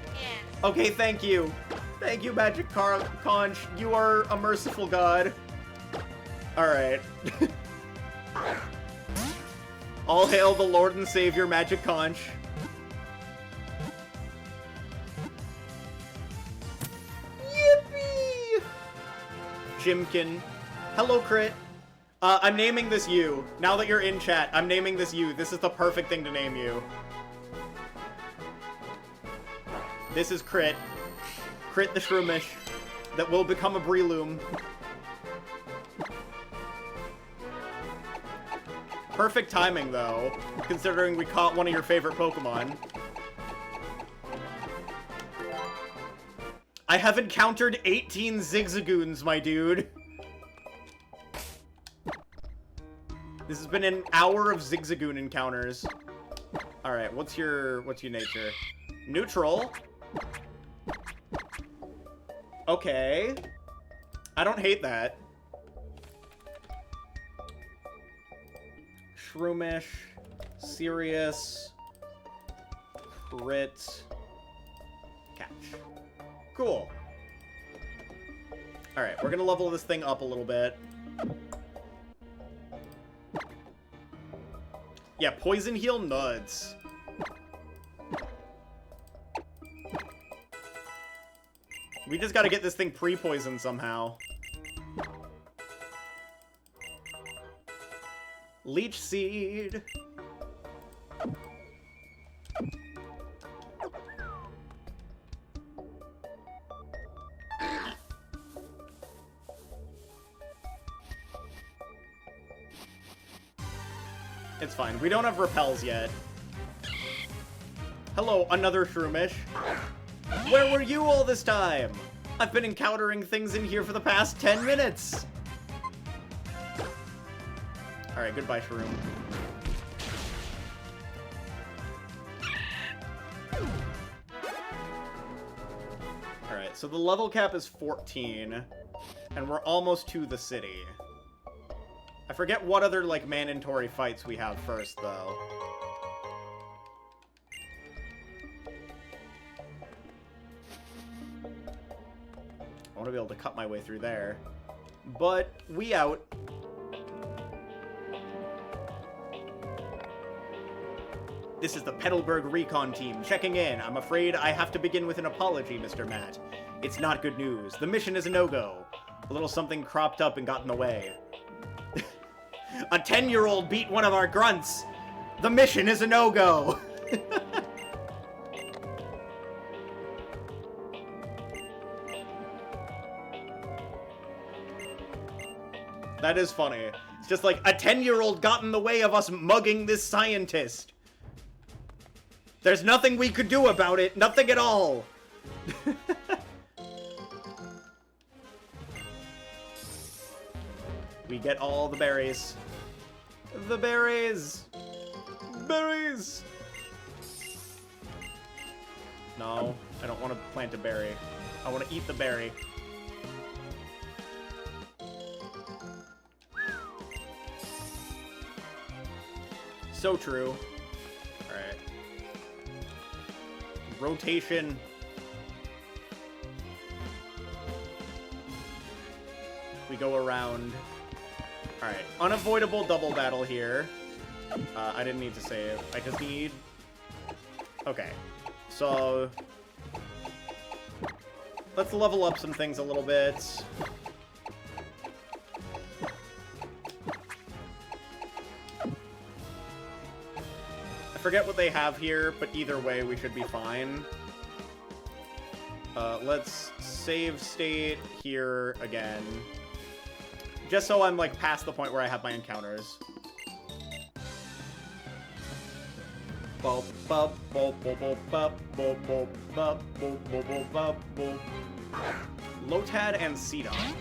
Yes. Okay, thank you. Thank you, Magic Conch. You are a merciful god. Alright. All hail the Lord and Savior, Magic Conch. Yippee! Jimkin. Hello, Crit. I'm naming this you. Now that you're in chat, I'm naming this you. This is the perfect thing to name you. This is Crit. Crit the Shroomish. That will become a Breloom. Perfect timing, though, considering we caught one of your favorite Pokemon. I have encountered 18 Zigzagoons, my dude. This has been an hour of Zigzagoon encounters. Alright, what's your nature? Neutral? Okay. I don't hate that. Shroomish, Serious, Crit, Catch. Cool. Alright, we're gonna level this thing up a little bit. Yeah, Poison Heal nuts. We just gotta get this thing pre-poisoned somehow. Leech Seed. It's fine. We don't have repels yet. Hello, another Shroomish. Where were you all this time? I've been encountering things in here for the past 10 minutes. Alright, goodbye, Shroom. Alright, so the level cap is 14, and we're almost to the city. I forget what other, like, mandatory fights we have first, though. I want to be able to cut my way through there. But, we out. This is the Petalburg Recon Team, checking in. I'm afraid I have to begin with an apology, Mr. Matt. It's not good news. The mission is a no-go. A little something cropped up and got in the way. A 10-year-old beat one of our grunts! The mission is a no-go! That is funny. It's just like, a 10-year-old got in the way of us mugging this scientist. There's nothing we could do about it. Nothing at all. We get all the berries. The berries! Berries! No, I don't want to plant a berry. I want to eat the berry. So true. Alright. Rotation. We go around. Alright, unavoidable double battle here. I didn't need to save. I just need... Okay. So... let's level up some things a little bit. I forget what they have here, but either way, we should be fine. Let's save state here again. Just so I'm, like, past the point where I have my encounters. Lotad and Seedon.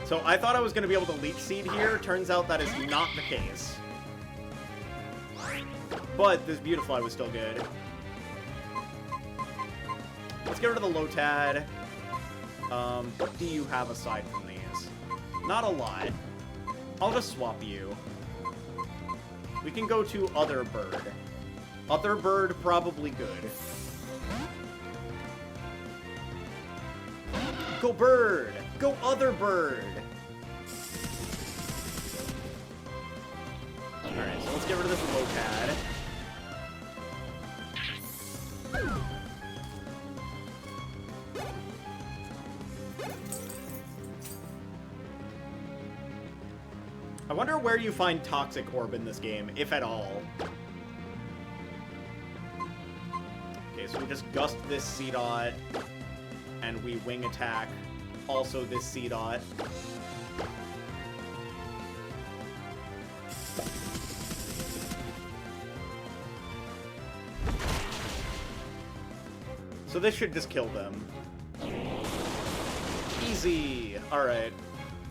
So I thought I was going to be able to leech seed here. Turns out that is not the case. But this Beautifly was still good. Let's get rid of the Lotad. What do you have aside from these? Not a lot. I'll just swap you. We can go to Other Bird. Other Bird, probably good. Go Bird! Go Other Bird! Alright, so let's get rid of this Lotad. I wonder where you find Toxic Orb in this game, if at all. Okay, so we just gust this C-Dot, and we wing attack also this C-Dot. So this should just kill them. Easy! Alright.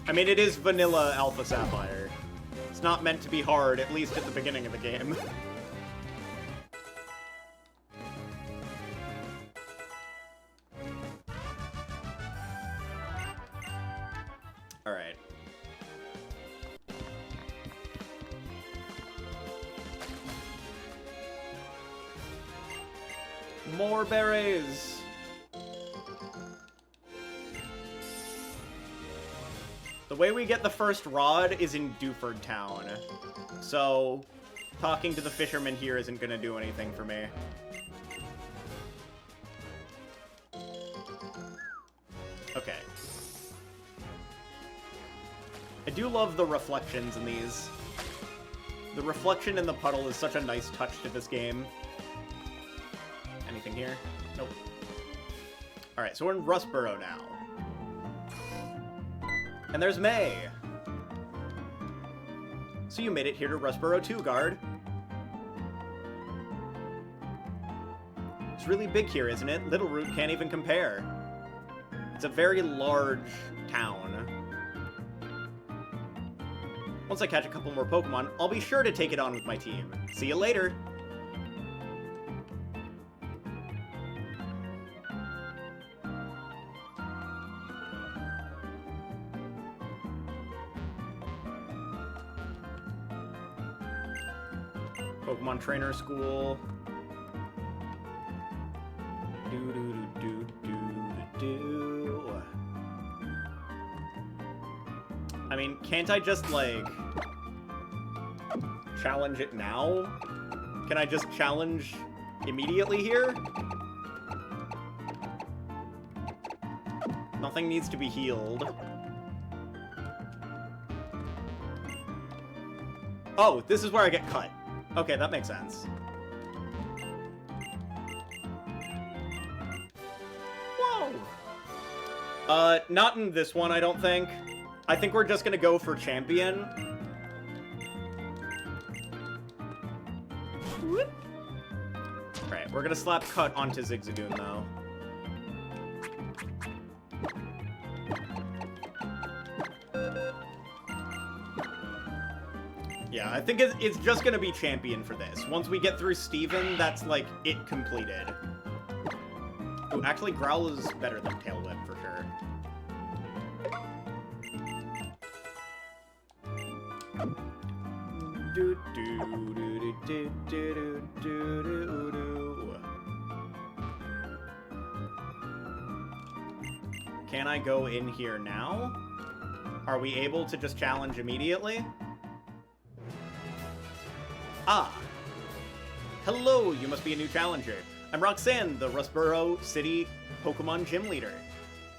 I mean, it is vanilla Alpha Sapphire. It's not meant to be hard, at least at the beginning of the game. Alright. More berries! The way we get the first rod is in Dewford Town. So, talking to the fisherman here isn't gonna do anything for me. Okay. I do love the reflections in these. The reflection in the puddle is such a nice touch to this game. Anything here? Nope. Alright, so we're in Rustboro now. And there's May! So you made it here to Rustboro too, Guard. It's really big here, isn't it? Little Root can't even compare. It's a very large town. Once I catch a couple more Pokemon, I'll be sure to take it on with my team. See you later! Pokemon Trainer School. Do. I mean, can't I just, like, challenge it now? Can I just challenge immediately here? Nothing needs to be healed. Oh, this is where I get cut. Okay, that makes sense. Whoa! Not in this one, I don't think. I think we're just gonna go for champion. Whoop. Alright, we're gonna slap cut onto Zigzagoon, though. Yeah, I think it's just gonna be champion for this. Once we get through Steven, that's, like, it completed. Ooh, actually, Growl is better than Tail Whip, for sure. Can I go in here now? Are we able to just challenge immediately? Ah. Hello, you must be a new challenger. I'm Roxanne, the Rustboro City Pokemon Gym Leader.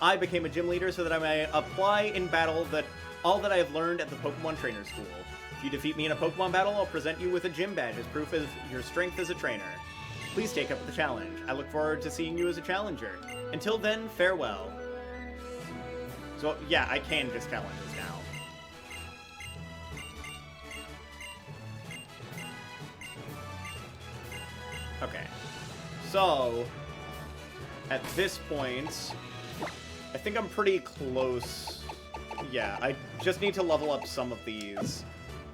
I became a gym leader so that I may apply in battle all that I have learned at the Pokemon Trainer School. If you defeat me in a Pokemon battle, I'll present you with a gym badge as proof of your strength as a trainer. Please take up the challenge. I look forward to seeing you as a challenger. Until then, farewell. So, yeah, I can just challenge this now. Okay. So, at this point, I think I'm pretty close. Yeah, I just need to level up some of these.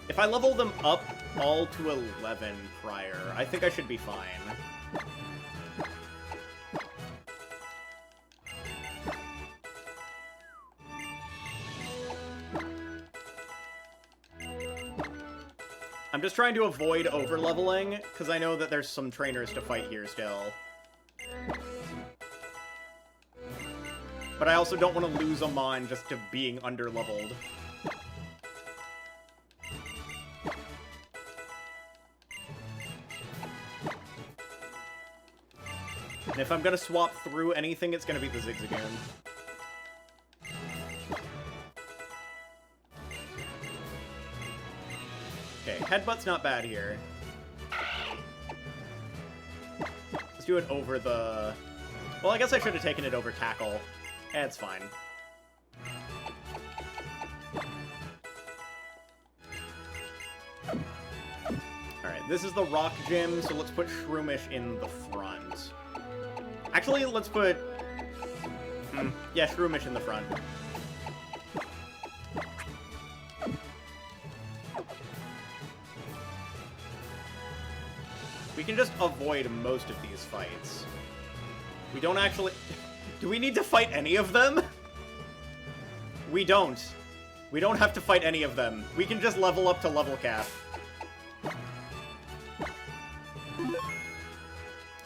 If I level them up all to 11 prior, I think I should be fine. I'm just trying to avoid over-leveling, because I know that there's some trainers to fight here still. But I also don't want to lose a Mon just to being under-leveled. And if I'm gonna swap through anything, it's gonna be the Zigzagoon. Okay, Headbutt's not bad here. Let's do it over the... Well, I guess I should have taken it over Tackle. It's fine. Alright, this is the Rock Gym, so let's put Shroomish in the front. Actually, let's put... yeah, Shroomish in the front. We can just avoid most of these fights. We don't actually... Do we need to fight any of them? We don't. We don't have to fight any of them. We can just level up to level cap.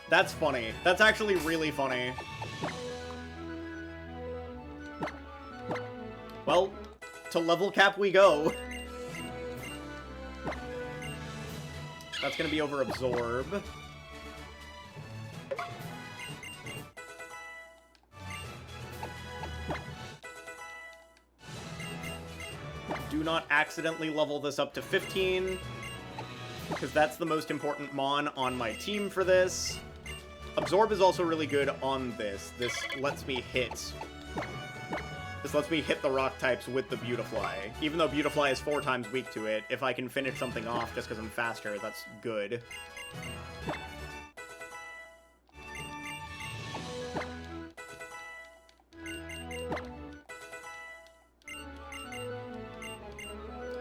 That's funny. That's actually really funny. Well, to level cap we go. That's gonna be over Absorb. Do not accidentally level this up to 15, because that's the most important Mon on my team for this. Absorb is also really good on this. This lets me hit. This lets me hit the rock types with the Beautifly. Even though Beautifly is 4 times weak to it, if I can finish something off just because I'm faster, that's good.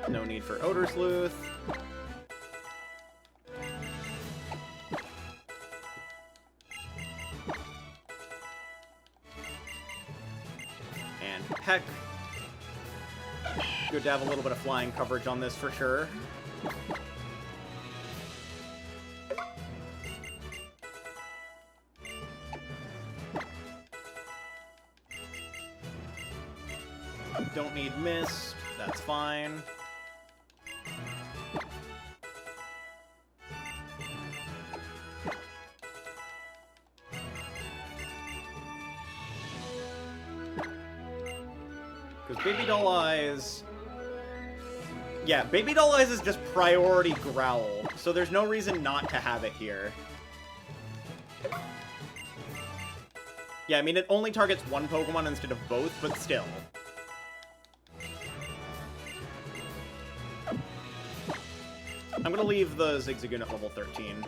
No need for Odor Sleuth. And Peck. Good to have a little bit of flying coverage on this for sure. missed. That's fine. Because Baby Doll Eyes... Yeah, Baby Doll Eyes is just priority Growl, so there's no reason not to have it here. Yeah, I mean, it only targets one Pokemon instead of both, but still. I'm gonna leave the Zigzagoon at level 13.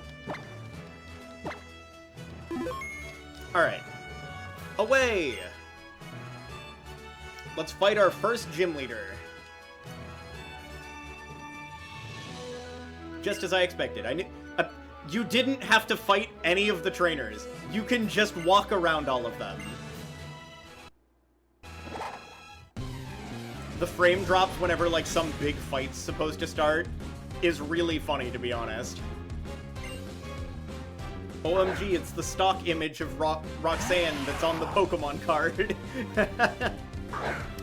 Alright. Away! Let's fight our first gym leader. Just as I expected. I knew... you didn't have to fight any of the trainers. You can just walk around all of them. The frame drops whenever, like, some big fight's supposed to start is really funny, to be honest. OMG, it's the stock image of Roxanne that's on the Pokemon card.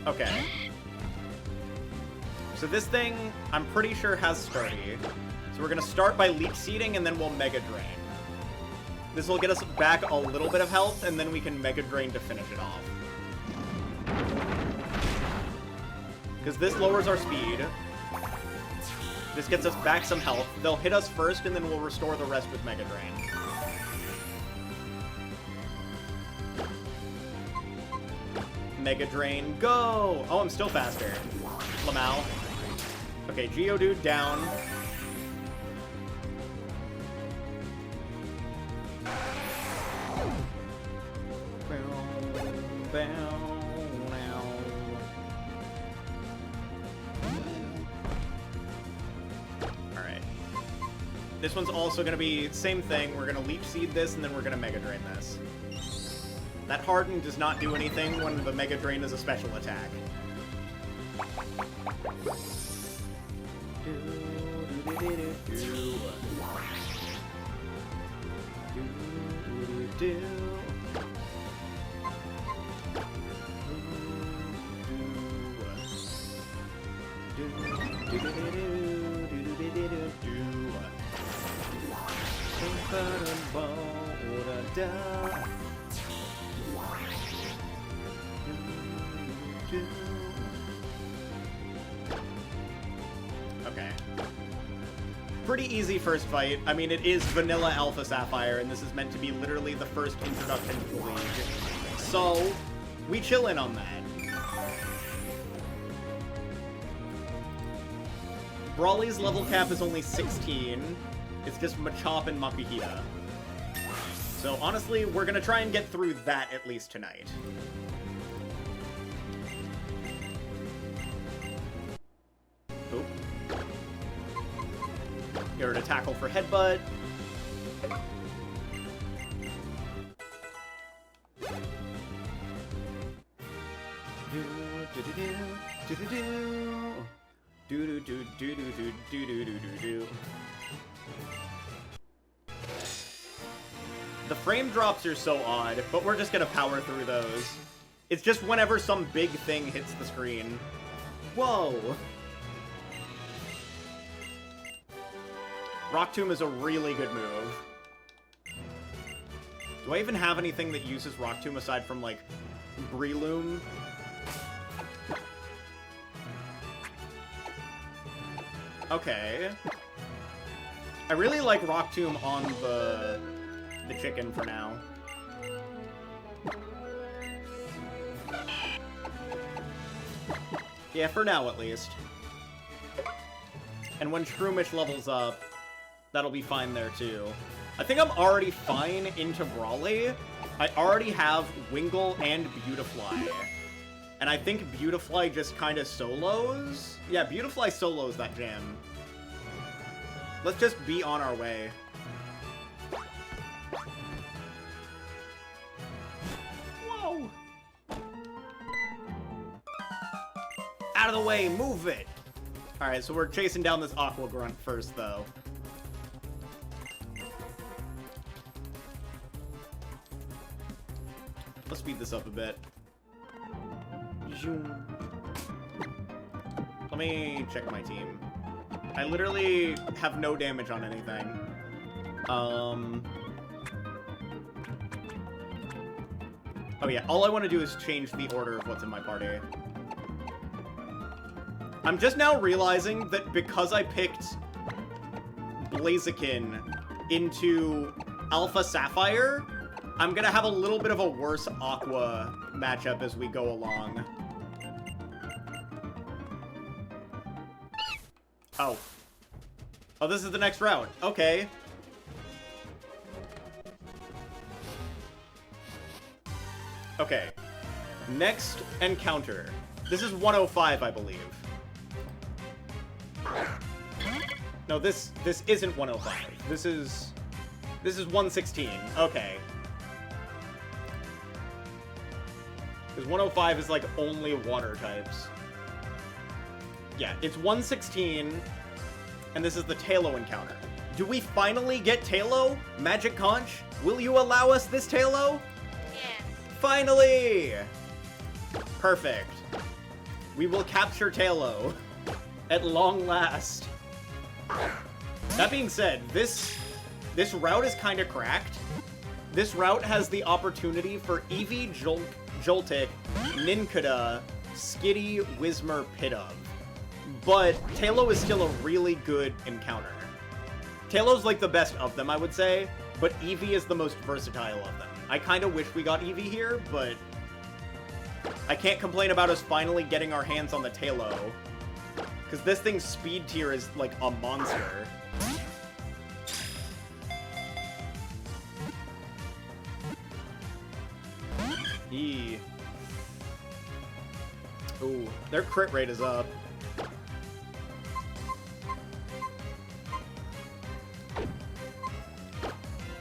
Okay. So this thing, I'm pretty sure has Sturdy. So we're gonna start by Leech Seeding, and then we'll Mega Drain. This will get us back a little bit of health, and then we can Mega Drain to finish it off. Because this lowers our speed. This gets us back some health. They'll hit us first, and then we'll restore the rest with Mega Drain. Mega Drain, go! Oh, I'm still faster. Lamau. Okay, Geodude down. Alright. This one's also going to be same thing. We're going to Leech Seed this, and then we're going to Mega Drain this. That Harden does not do anything when the Mega Drain is a special attack. Okay. Pretty easy first fight. I mean, it is vanilla Alpha Sapphire, and this is meant to be literally the first introduction to the league. So, we chill in on that. Brawly's level cap is only 16. It's just Machop and Makuhita. So, honestly, we're gonna try and get through that at least tonight. Oop. Get her to tackle for Headbutt. The frame drops are so odd, but we're just gonna power through those. It's just whenever some big thing hits the screen. Whoa! Rock Tomb is a really good move. Do I even have anything that uses Rock Tomb aside from, like, Breloom? Okay. I really like Rock Tomb on the chicken for now. Yeah, for now at least. And when Shroomish levels up, that'll be fine there too. I think I'm already fine into Brawly. I already have Wingull and Beautifly. And I think Beautifly just kind of solos. Yeah, Beautifly solos that gym. Let's just be on our way. Whoa! Out of the way, move it! Alright, so we're chasing down this Aqua Grunt first, though. Let's speed this up a bit. Zoom. Let me check my team. I literally have no damage on anything. Oh yeah, all I want to do is change the order of what's in my party. I'm just now realizing that because I picked Blaziken into Alpha Sapphire, I'm gonna have a little bit of a worse Aqua matchup as we go along. Oh. Oh, this is the next route. Okay. Okay. Next encounter. This is 105, I believe. No, this isn't 105. This is 116. Okay. Because 105 is like only water types. Yeah, it's 116, and this is the Talo encounter. Do we finally get Talo? Magic Conch? Will you allow us this Talo? Yes. Finally! Perfect. We will capture Talo. At long last. That being said, this route is kind of cracked. This route has the opportunity for Eevee, Joltik, Nincada, Skitty, Whismur, Pidove. But Talo is still a really good encounter. Talo's like the best of them, I would say, but Eevee is the most versatile of them. I kind of wish we got Eevee here, but I can't complain about us finally getting our hands on the Talo. Because this thing's speed tier is like a monster. Eee. Ooh, their crit rate is up.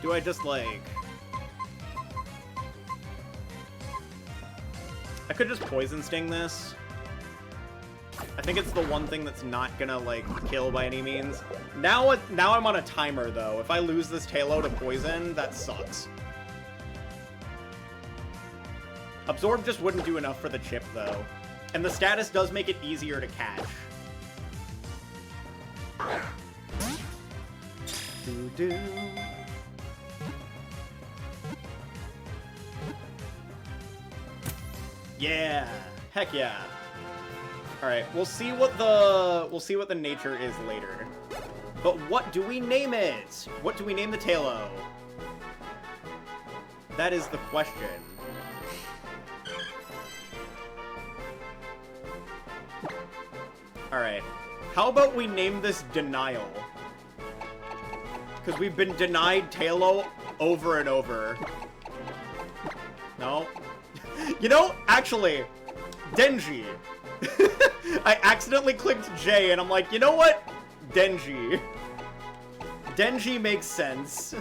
Do I just, like... I could just Poison Sting this. I think it's the one thing that's not gonna, like, kill by any means. Now I'm on a timer, though. If I lose this Talo to Poison, that sucks. Absorb just wouldn't do enough for the chip, though. And the status does make it easier to catch. Doo-doo. Yeah! Heck yeah! Alright, we'll see what the nature is later. But what do we name it? What do we name the Talo? That is the question. Alright. How about we name this Denial? Because we've been denied Talo over and over. No? You know, actually, Denji. I accidentally clicked J, and I'm like, you know what? Denji. Denji makes sense.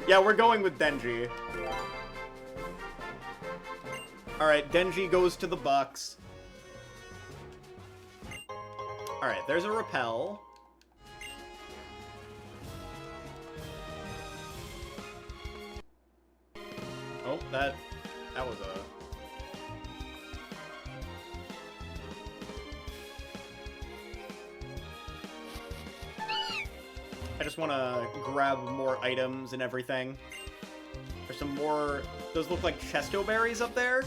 Yeah, we're going with Denji. Alright, Denji goes to the Bucks. Alright, there's a Repel. Oh, that was a... I just want to grab more items and everything. There's some more... Those look like Chesto berries up there.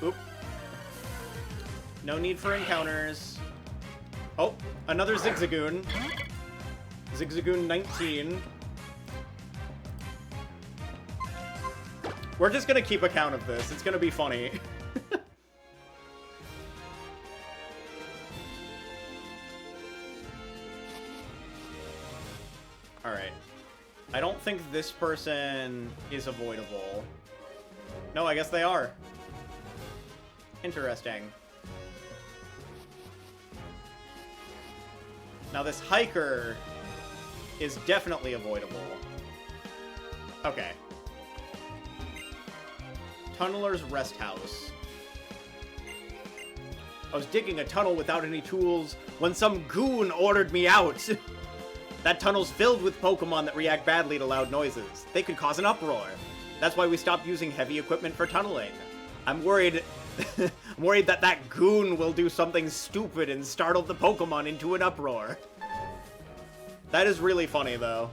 Oop. No need for encounters. Oh, another Zigzagoon. Zigzagoon 19. We're just gonna keep account of this. It's gonna be funny. Alright. I don't think this person is avoidable. No, I guess they are. Interesting. Now this hiker is definitely avoidable. Okay. Tunneler's Rest House. I was digging a tunnel without any tools when some goon ordered me out. That tunnel's filled with Pokemon that react badly to loud noises. They could cause an uproar. That's why we stopped using heavy equipment for tunneling. I'm worried I'm worried that that goon will do something stupid and startle the Pokemon into an uproar. That is really funny, though.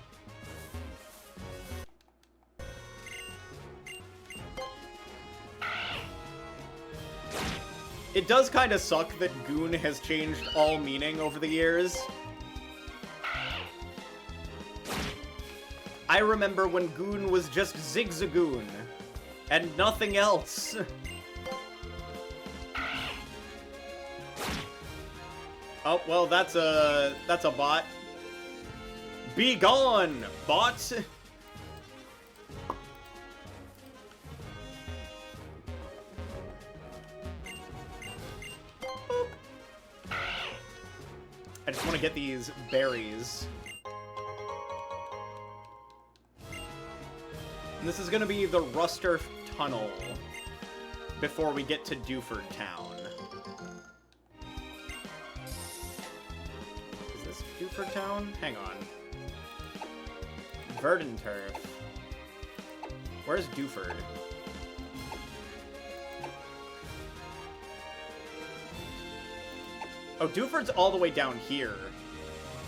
It does kind of suck that goon has changed all meaning over the years. I remember when goon was just Zigzagoon and nothing else. Oh, well, that's a bot. Be gone, bot! I just want to get these berries. And this is going to be the Rusturf Tunnel before we get to Dewford Town. Is this Dewford Town? Hang on. Verdanturf. Where's Dewford? Oh, Dewford's all the way down here.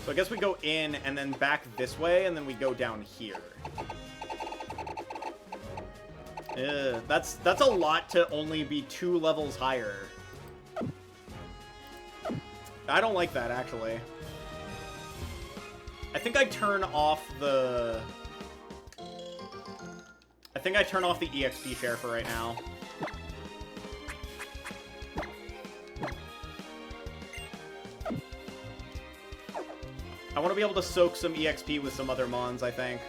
So I guess we go in and then back this way, and then we go down here. That's a lot to only be 2 levels higher. I don't like that, actually. I think I turn off the... I think I turn off the EXP share for right now. I want to be able to soak some EXP with some other mons, I think.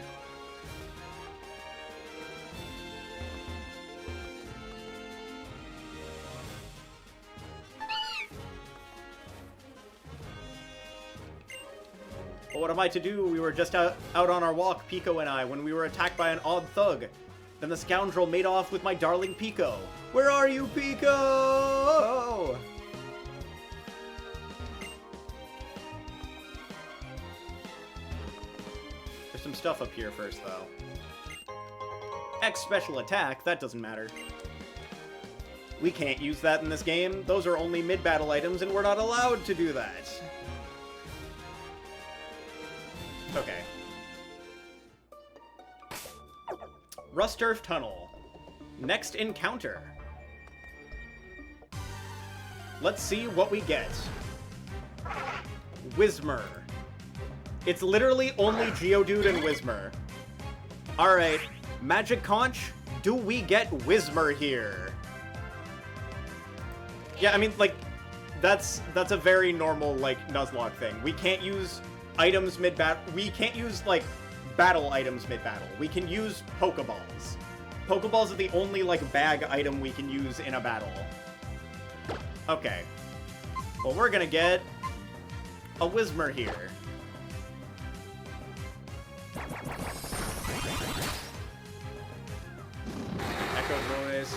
But what am I to do? We were just out on our walk, Pico and I, when we were attacked by an odd thug. Then the scoundrel made off with my darling Pico. Where are you, Pico? There's some stuff up here first, though. X special attack, that doesn't matter. We can't use that in this game. Those are only mid-battle items, and we're not allowed to do that. Okay. Rusturf Tunnel. Next encounter. Let's see what we get. Whismur. It's literally only Geodude and Whismur. Alright, Magic Conch, do we get Whismur here? Yeah, I mean, like, that's a very normal, like, Nuzlocke thing. We can't use items mid-battle. We can't use, like, battle items mid-battle. We can use Pokeballs. Pokeballs are the only, like, bag item we can use in a battle. Okay. Well, we're gonna get a Whismur here. Echo noise.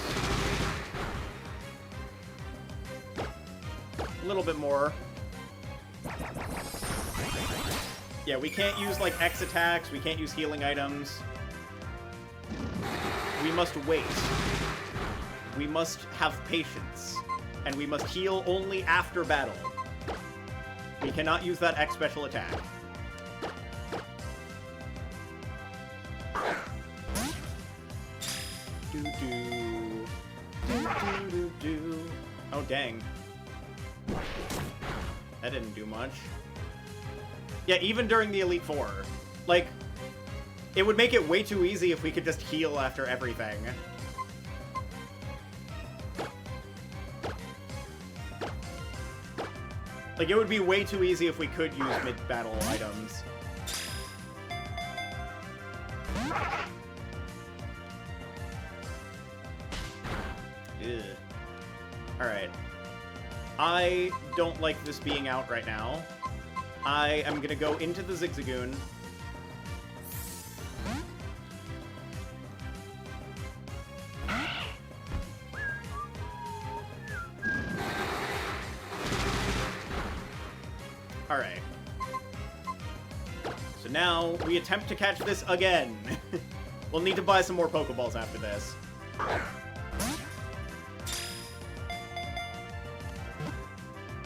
A little bit more. Yeah, we can't use, like, X attacks. We can't use healing items. We must wait. We must have patience. And we must heal only after battle. We cannot use that X special attack. Do-do. Do-do-do-do. Oh, dang. That didn't do much. Yeah, even during the Elite Four. Like, it would make it way too easy if we could just heal after everything. Like, it would be way too easy if we could use mid-battle items. Ugh. Alright. I don't like this being out right now. I am gonna go into the Zigzagoon. Alright. So now, we attempt to catch this again. We'll need to buy some more Pokeballs after this.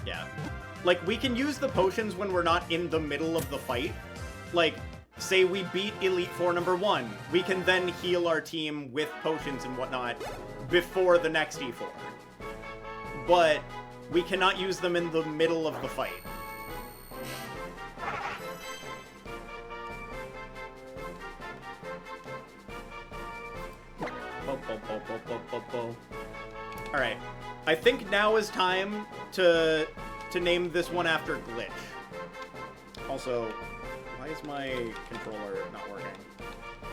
Yeah. Like, we can use the potions when we're not in the middle of the fight. Like, say we beat Elite Four number 1. We can then heal our team with potions and whatnot before the next E4. But we cannot use them in the middle of the fight. Alright. I think now is time to name this one after Glitch. Also, why is my controller not working?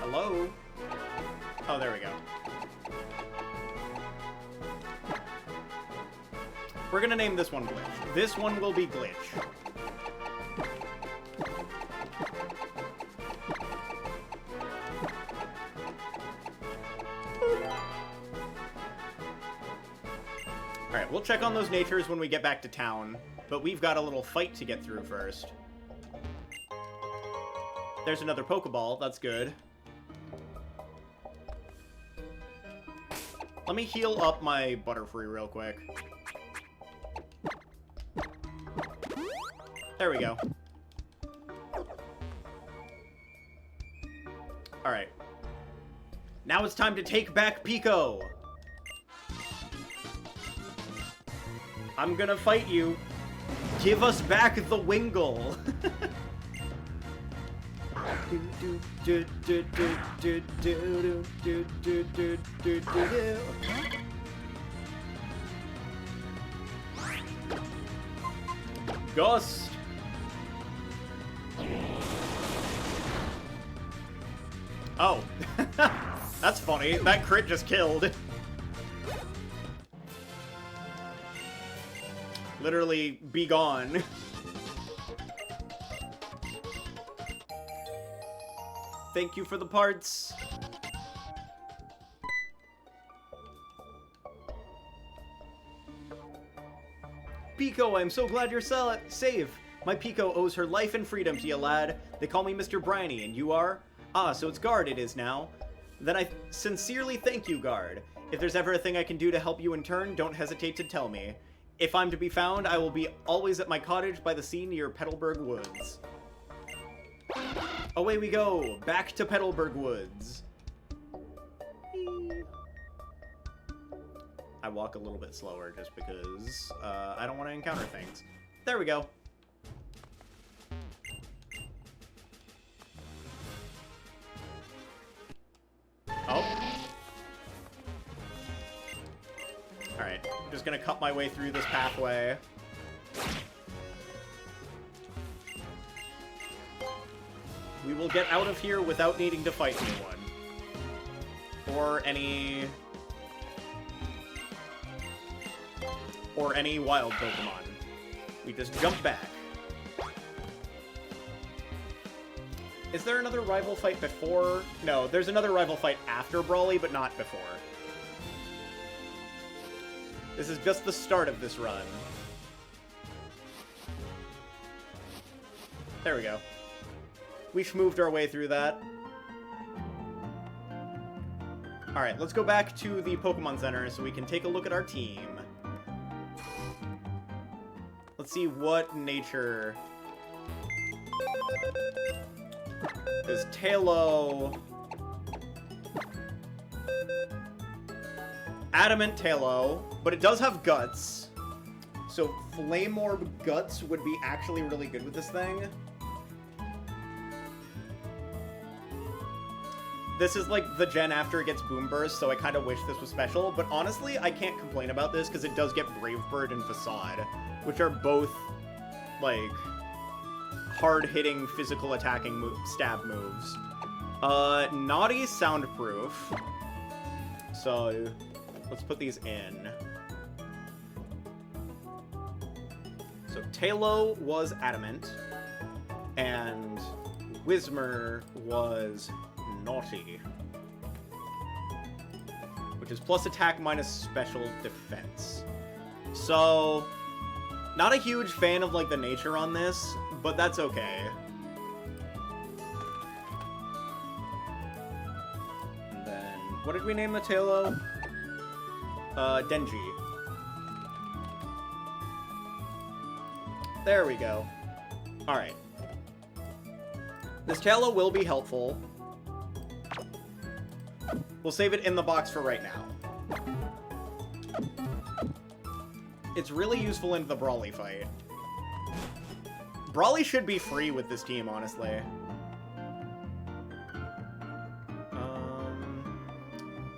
Hello? Oh, there we go. We're gonna name this one Glitch. This one will be Glitch. Alright, we'll check on those natures when we get back to town, but we've got a little fight to get through first. There's another Pokeball, that's good. Let me heal up my Butterfree real quick. There we go. Alright. Now it's time to take back Pico! I'm gonna fight you. Give us back the Wingull. Gust. Oh. That's funny. That crit just killed. Literally, be gone. Thank you for the parts. Pico, I'm so glad you're safe. My Pico owes her life and freedom to you, lad. They call me Mr. Briny, and you are? Ah, so it's Guard it is now. Then I sincerely thank you, Guard. If there's ever a thing I can do to help you in turn, don't hesitate to tell me. If I'm to be found, I will be always at my cottage by the sea near Petalburg Woods. Away we go! Back to Petalburg Woods. I walk a little bit slower just because I don't want to encounter things. There we go. Oh. Alright, I'm just gonna cut my way through this pathway. We will get out of here without needing to fight anyone. Or any wild Pokemon. We just jump back. Is there another rival fight before? No, there's another rival fight after Brawly, but not before. This is just the start of this run. There we go. We schmooved our way through that. Alright, let's go back to the Pokemon Center so we can take a look at our team. Let's see what nature... Is Tailo... Adamant Tailo, but it does have Guts. So Flame Orb Guts would be actually really good with this thing. This is like the gen after it gets Boom Burst, so I kind of wish this was special, but honestly, I can't complain about this because it does get Brave Bird and Facade, which are both, like, hard-hitting, physical attacking stab moves. Naughty Soundproof. So, let's put these in. So, Tailo was Adamant, and Whismur was Naughty, which is plus attack minus special defense. So, not a huge fan of, like, the nature on this, but that's okay. And then, what did we name the Tailo? Denji. There we go. Alright. This Taillow will be helpful. We'll save it in the box for right now. It's really useful in the Brawly fight. Brawly should be free with this team, honestly.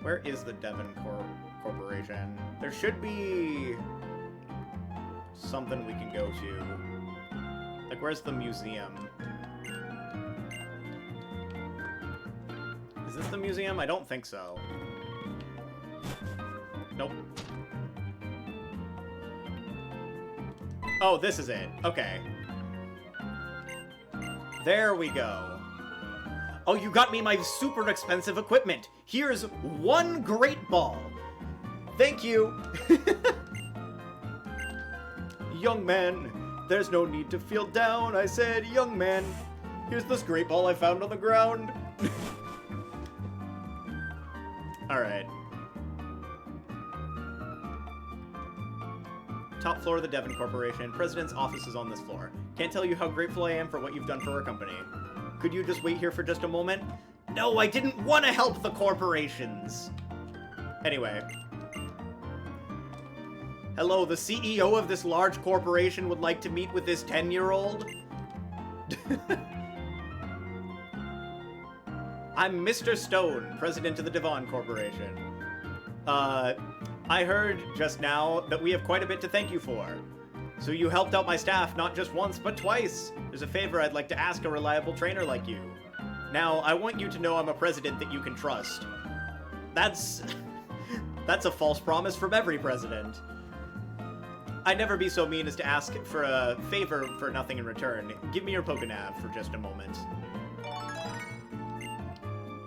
Where is the Devon Corporation? There should be something we can go to. Like, where's the museum? Is this the museum? I don't think so. Nope. Oh, this is it. Okay. There we go. Oh, you got me my super expensive equipment. Here's one great ball. Thank you. Young man, there's no need to feel down. I said, young man, here's this great ball I found on the ground. All right. Top floor of the Devon Corporation. President's office is on this floor. Can't tell you how grateful I am for what you've done for our company. Could you just wait here for just a moment? No, I didn't want to help the corporations. Anyway. Hello, the CEO of this large corporation would like to meet with this 10-year-old? I'm Mr. Stone, president of the Devon Corporation. I heard just now that we have quite a bit to thank you for. So you helped out my staff not just once, but twice. There's a favor I'd like to ask a reliable trainer like you. Now, I want you to know I'm a president that you can trust. That's a false promise from every president. I'd never be so mean as to ask for a favor for nothing in return. Give me your Pokenav for just a moment.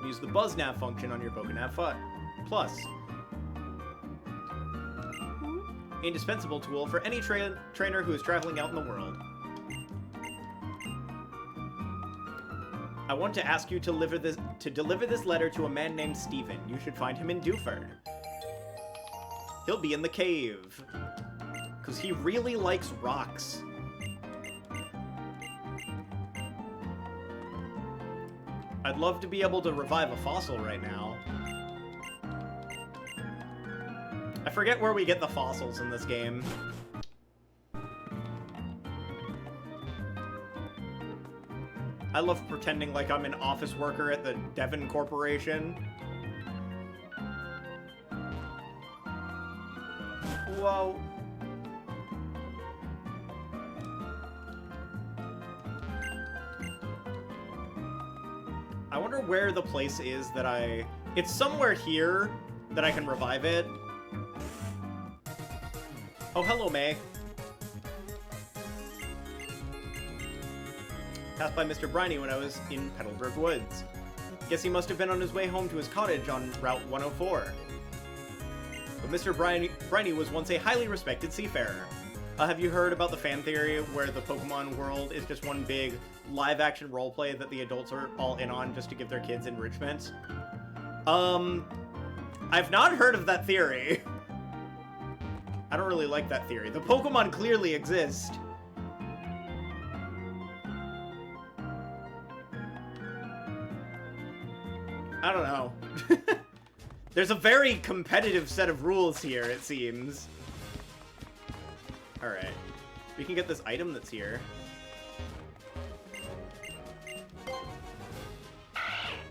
Use the BuzzNav function on your Pokenav Plus. Indispensable tool for any trainer who is traveling out in the world. I want to ask you to deliver this letter to a man named Steven. You should find him in Dewford. He'll be in the cave. Because he really likes rocks. I'd love to be able to revive a fossil right now. I forget where we get the fossils in this game. I love pretending like I'm an office worker at the Devon Corporation. Whoa. I wonder where the place is that It's somewhere here that I can revive it. Oh, hello, May. Passed by Mr. Briney when I was in Petalburg Woods. Guess he must have been on his way home to his cottage on Route 104. But Mr. Briney was once a highly respected seafarer. Have you heard about the fan theory where the Pokemon world is just one big live-action roleplay that the adults are all in on just to give their kids enrichment? I've not heard of that theory. I don't really like that theory. The Pokemon clearly exist. I don't know. There's a very competitive set of rules here, it seems. Alright. We can get this item that's here.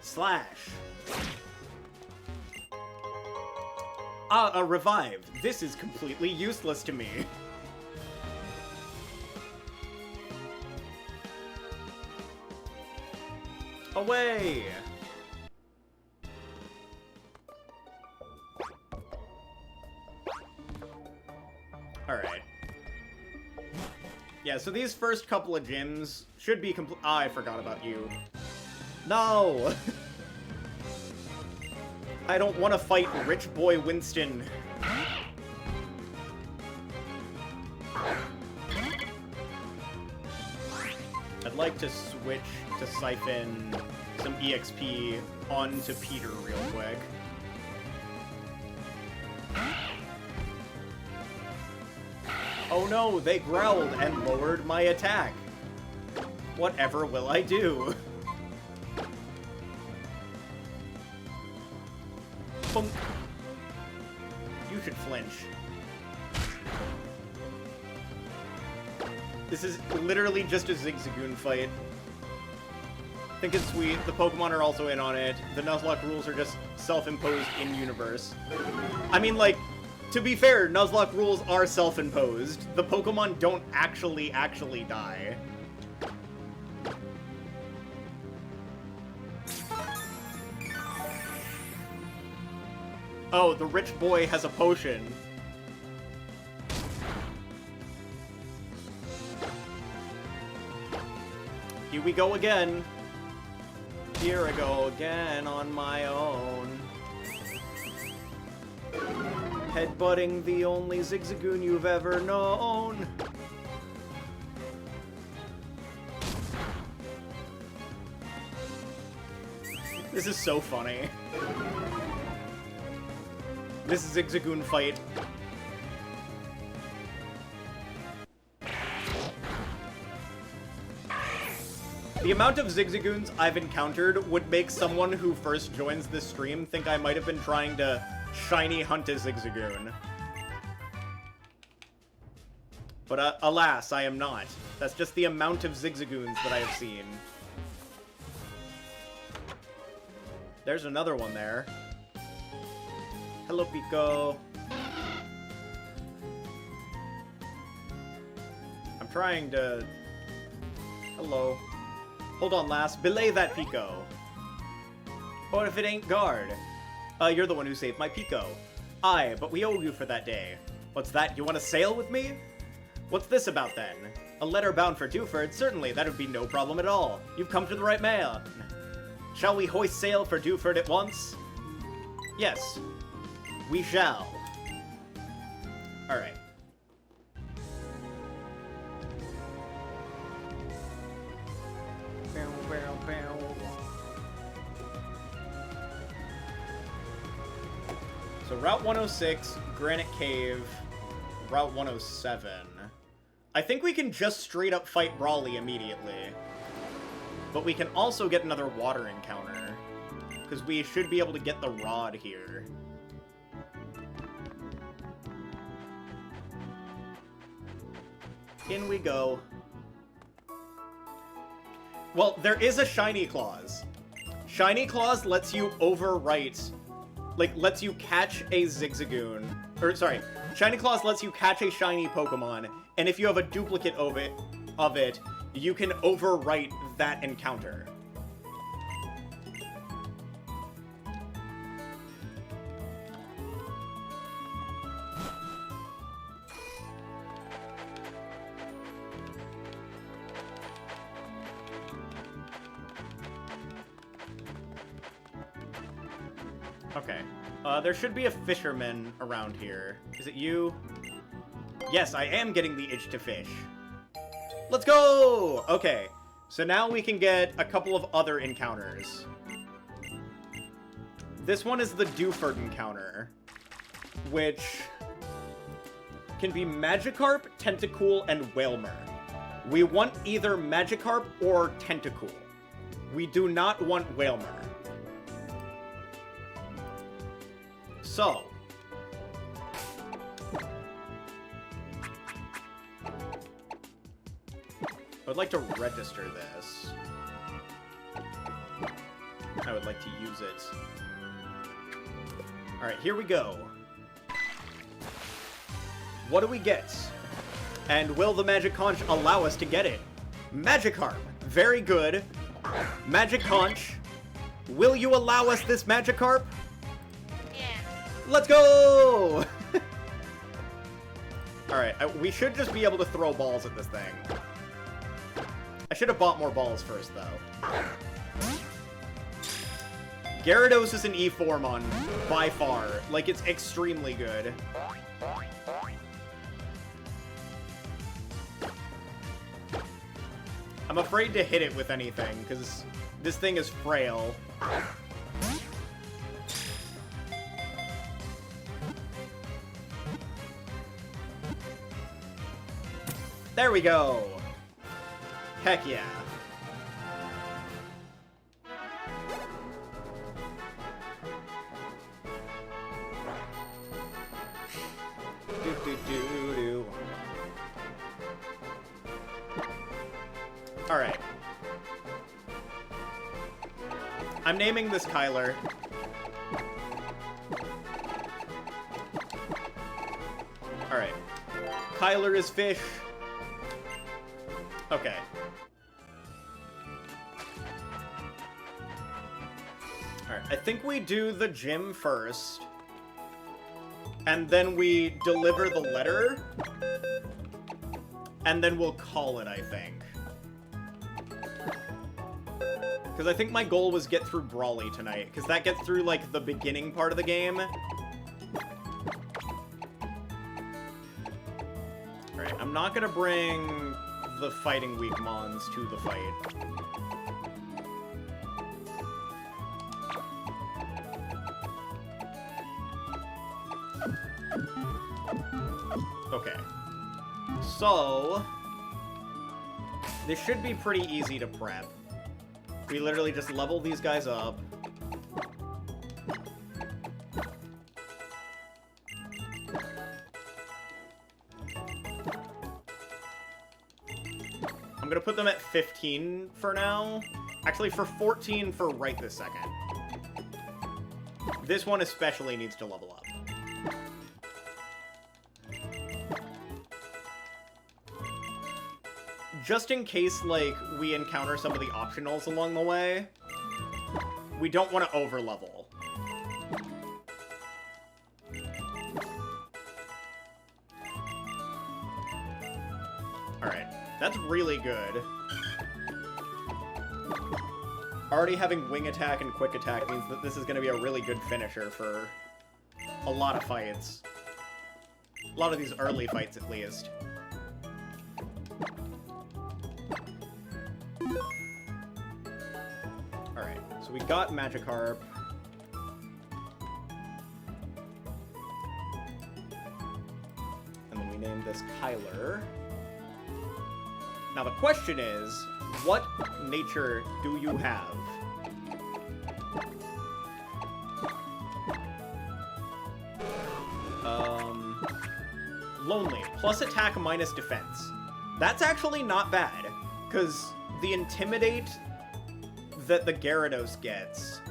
Slash. Ah, revived. This is completely useless to me. Away! Alright. Yeah, so these first couple of gyms should be complete. Ah, I forgot about you. No! I don't want to fight Rich Boy Winston. I'd like to switch to siphon some EXP onto Peter real quick. Oh no, they growled and lowered my attack. Whatever will I do? Boom. You should flinch. This is literally just a Zigzagoon fight. I think it's sweet. The Pokemon are also in on it. The Nuzlocke rules are just self-imposed in-universe. I mean, like, to be fair, Nuzlocke rules are self-imposed. The Pokemon don't actually die. Oh, the rich boy has a potion. Here we go again. Here I go again on my own. Headbutting the only Zigzagoon you've ever known. This is so funny. This Zigzagoon fight. The amount of Zigzagoons I've encountered would make someone who first joins this stream think I might have been trying to shiny hunt a Zigzagoon. But alas, I am not. That's just the amount of Zigzagoons that I have seen. There's another one there. Hello, Pico. I'm trying to... Hello. Hold on, lass. Belay that Pico. What if it ain't guard? You're the one who saved my Pico. Aye, but we owe you for that day. What's that? You want to sail with me? What's this about, then? A letter bound for Dewford? Certainly, that would be no problem at all. You've come to the right man. Shall we hoist sail for Dewford at once? Yes. We shall. Alright. So Route 106, Granite Cave, Route 107. I think we can just straight up fight Brawly immediately. But we can also get another water encounter. Because we should be able to get the rod here. In we go. Well, there is a Shiny Clause. Shiny Clause lets you overwrite, like, lets you catch a Zigzagoon. Or, sorry, Shiny Clause lets you catch a shiny Pokemon, and if you have a duplicate of it, you can overwrite that encounter. Okay. There should be a fisherman around here. Is it you? Yes, I am getting the itch to fish. Let's go! Okay. So now we can get a couple of other encounters. This one is the Dewford encounter, which can be Magikarp, Tentacool, and Whalmer. We want either Magikarp or Tentacool. We do not want Whalmer. So, I would like to register this. I would like to use it. Alright, here we go. What do we get? And will the Magic Conch allow us to get it? Magikarp! Very good. Magic Conch, will you allow us this Magikarp? Let's go! Alright, we should just be able to throw balls at this thing. I should have bought more balls first, though. Gyarados is an E-Formon, by far. Like, it's extremely good. I'm afraid to hit it with anything, because this thing is frail. There we go. Heck yeah. Do, do, do, do. Alright. I'm naming this Kyler. Alright. Kyler is fish. Okay. Alright, I think we do the gym first. And then we deliver the letter. And then we'll call it, I think. Because I think my goal was get through Brawly tonight. Because that gets through, like, the beginning part of the game. Alright, I'm not gonna bring the fighting weak mons to the fight. Okay. So, this should be pretty easy to prep. We literally just level these guys up. I'm gonna put them at 15 for now. Actually, for 14 for right this second. This one especially needs to level up. Just in case, like, we encounter some of the optionals along the way, we don't want to overlevel. Alright, that's really good. Already having wing attack and quick attack means that this is going to be a really good finisher for a lot of fights. A lot of these early fights, at least. Alright, so we got Magikarp. And then we named this Kyler. Now the question is, what nature do you have? Lonely. Plus attack minus defense. That's actually not bad, because the Intimidate that the Gyarados gets,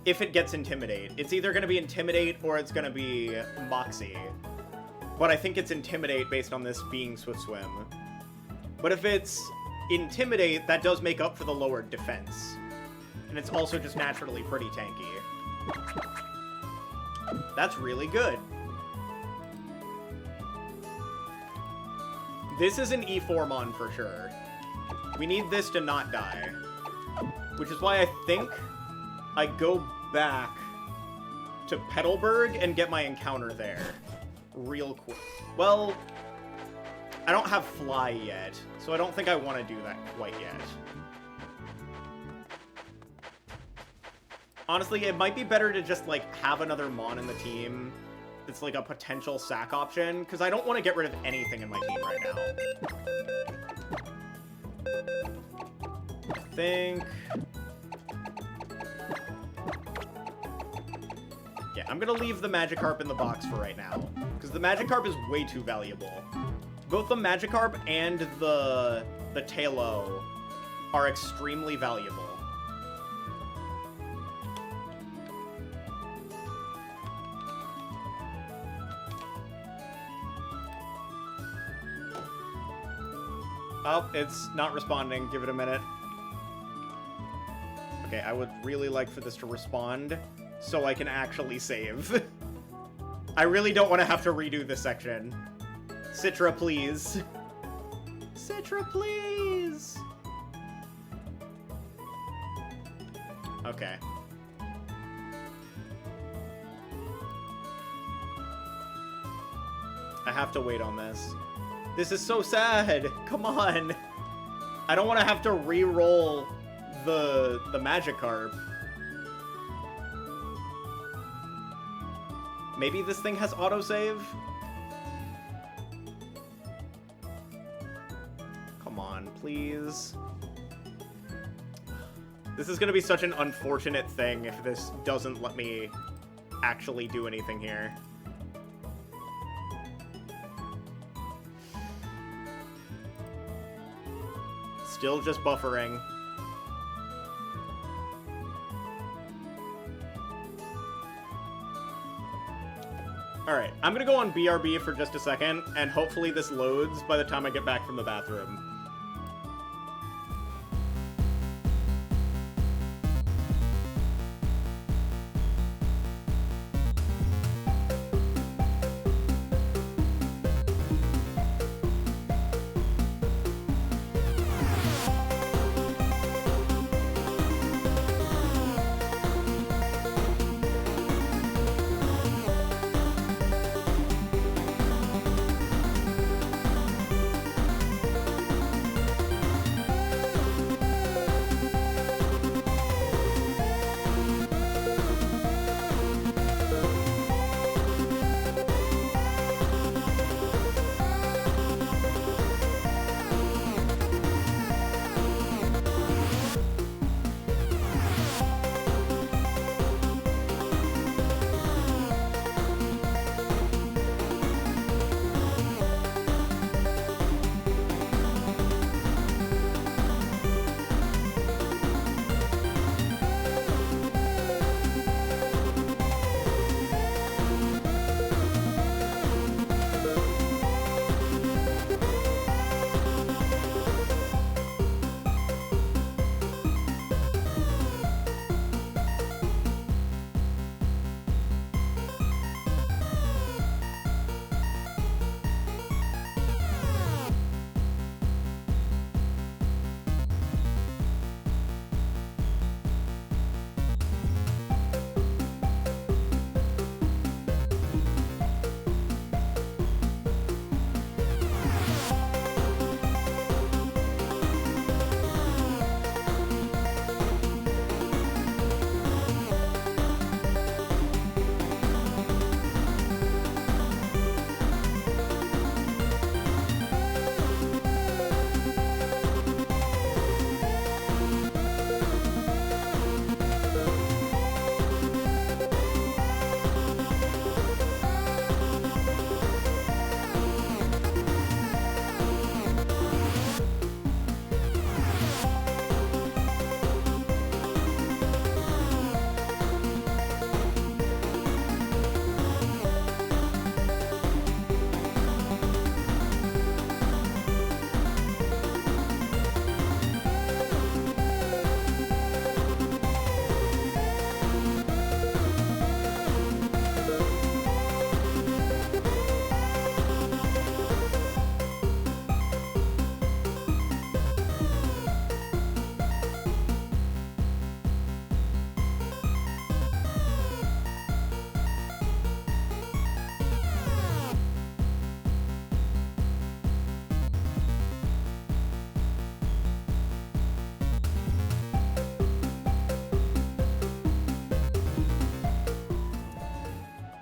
if it gets Intimidate, it's either going to be Intimidate or it's going to be Moxie. But I think it's Intimidate based on this being Swift Swim. But if it's Intimidate, that does make up for the lowered defense. And it's also just naturally pretty tanky. That's really good. This is an E4 for sure. We need this to not die. Which is why I think I go back to Petalburg and get my encounter there. Real quick. Well, I don't have Fly yet, so I don't think I want to do that quite yet. Honestly, it might be better to just, like, have another Mon in the team. It's like a potential sack option, because I don't want to get rid of anything in my team right now. I think... yeah, I'm going to leave the Magikarp in the box for right now, because the Magikarp is way too valuable. Both the Magikarp and the Tailo are extremely valuable. Oh, it's not responding. Give it a minute. Okay, I would really like for this to respond so I can actually save. I really don't want to have to redo this section. Citra, please. Citra, please! Okay. I have to wait on this. This is so sad. Come on. I don't want to have to re-roll the Magikarp. Maybe this thing has autosave? come on, please. This is gonna be such an unfortunate thing if this doesn't let me actually do anything here. Still just buffering. Alright, I'm gonna go on BRB for just a second, and hopefully this loads by the time I get back from the bathroom.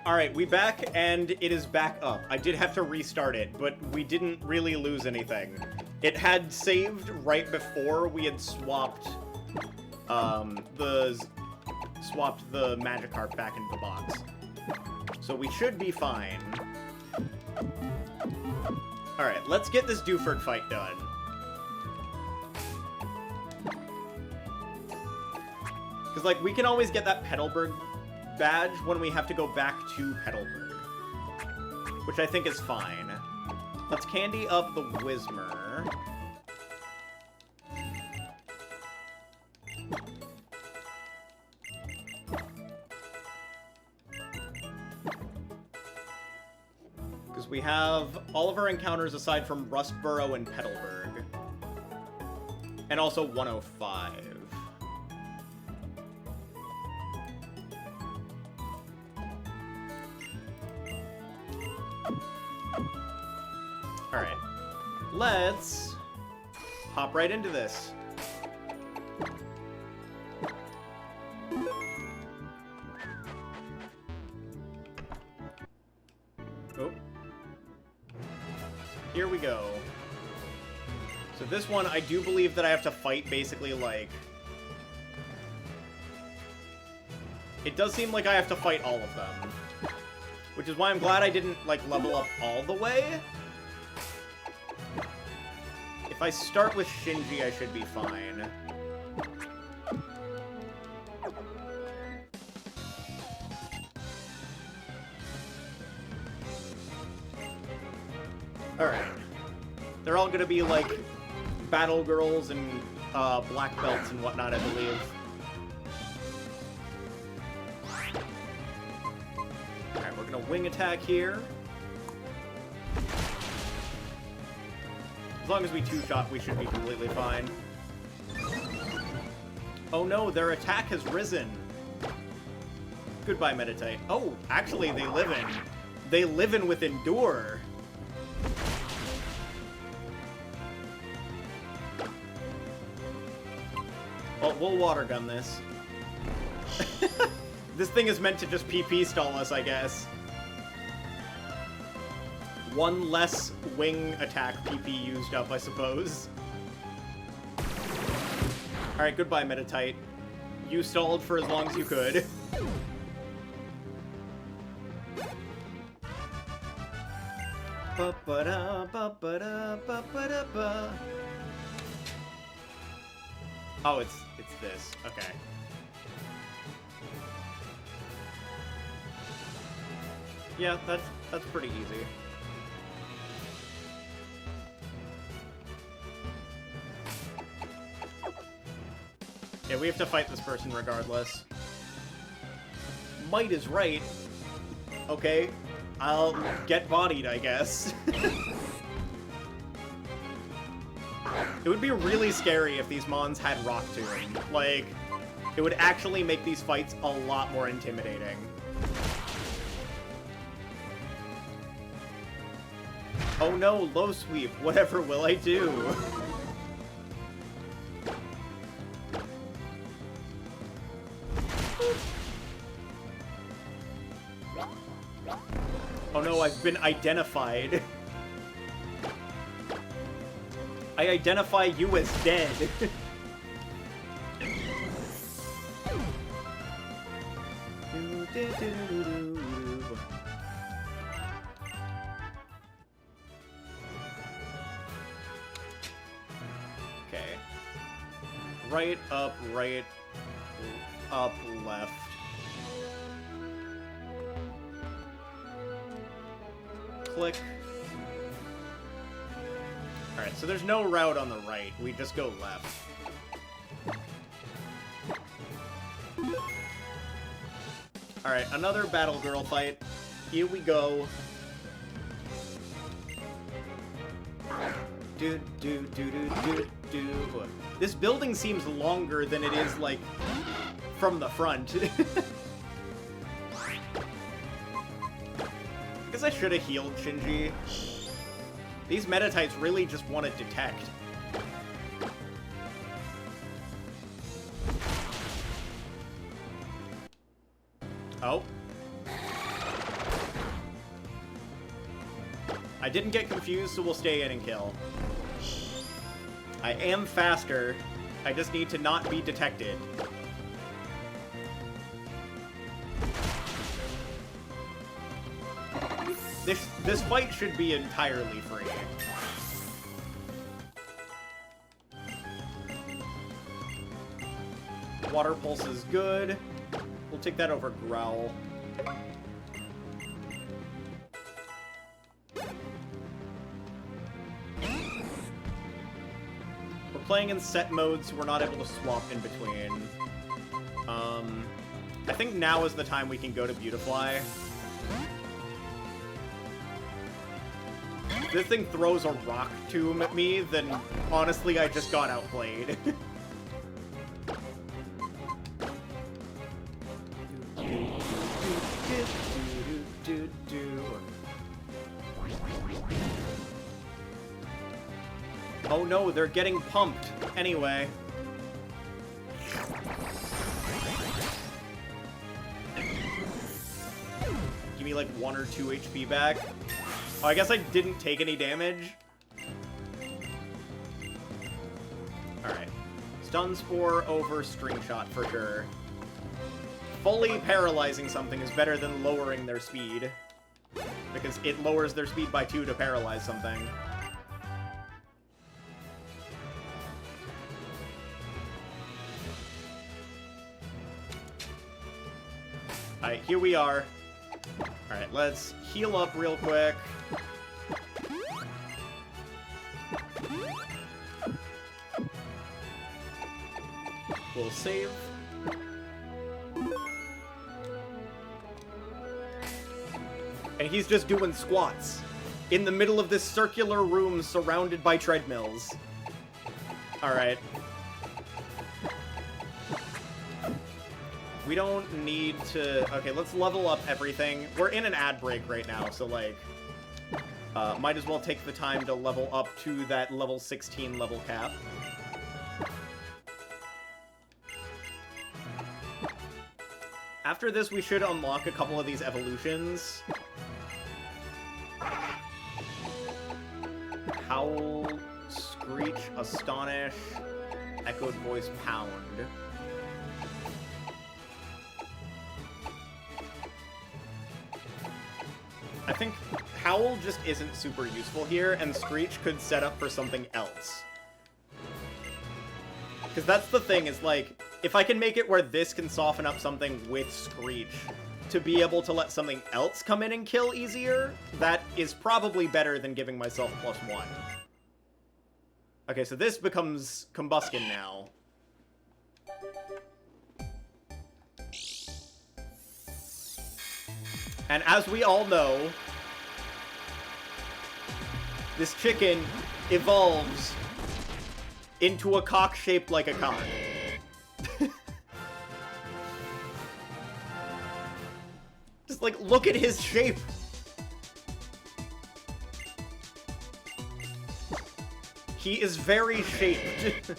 Alright, we back, and it is back up. I did have to restart it, but we didn't really lose anything. It had saved right before we had swapped, the Magikarp back into the box. So we should be fine. Alright, let's get this Dewford fight done. Because, like, we can always get that Petalburg badge when we have to go back to Petalburg, which I think is fine. Let's candy up the Whismur. Because we have all of our encounters aside from Rustboro and Petalburg. And also 105. Alright, let's hop right into this. Oh. Here we go. So this one, I do believe that I have to fight basically, like... It does seem like I have to fight all of them. Which is why I'm glad I didn't, like, level up all the way. If I start with Shinji, I should be fine. Alright. They're all gonna be, like, battle girls and black belts and whatnot, I believe. Alright, we're gonna wing attack here. As long as we two-shot, we should be completely fine. Oh no, their attack has risen. Goodbye, Meditate. Oh, actually, they live in with Endure. Well, we'll water gun this. This thing is meant to just PP stall us, I guess. One less wing attack PP used up, I suppose. Alright, goodbye, Metatite. You stalled for as long as you could. Oh, it's this. Okay. Yeah, that's pretty easy. Yeah, we have to fight this person regardless. Might is right. Okay, I'll get bodied, I guess. It would be really scary if these Mons had Rock Tomb. Like, it would actually make these fights a lot more intimidating. Oh no, low sweep. Whatever will I do? Oh no, I've been identified. I identify you as dead. Okay. Right, up, left. Click. Alright, so there's no route on the right. We just go left. Alright, another Battle Girl fight. Here we go. This building seems longer than it is, like, from the front. I guess I should have healed Shinji. These Metatites really just want to detect. Oh. I didn't get confused, so we'll stay in and kill. I am faster. I just need to not be detected. This fight should be entirely free. Water Pulse is good. We'll take that over Growl. We're playing in set mode, so we're not able to swap in between. I think now is the time we can go to Beautifly. If this thing throws a Rock Tomb at me, then honestly I just got outplayed. Oh no, they're getting pumped. Anyway. Give me like 1 or 2 HP back. Oh, I guess I didn't take any damage. Alright. Stun Spore over String Shot for sure. Fully paralyzing something is better than lowering their speed. Because it lowers their speed by 2 to paralyze something. Alright, here we are. Alright, let's heal up real quick. We'll save. And he's just doing squats in the middle of this circular room surrounded by treadmills. Alright. We don't need to... Okay, let's level up everything. We're in an ad break right now, so, like... might as well take the time to level up to that level 16 level cap. After this, we should unlock a couple of these evolutions. Howl, Screech, Astonish, Echoed Voice, Pound. I think Howl just isn't super useful here, and Screech could set up for something else. Because that's the thing, is like, if I can make it where this can soften up something with Screech to be able to let something else come in and kill easier, that is probably better than giving myself +1. Okay, so this becomes Combustion now. And as we all know, this chicken evolves into a cock shaped like a cock. Just, like, look at his shape. He is very shaped.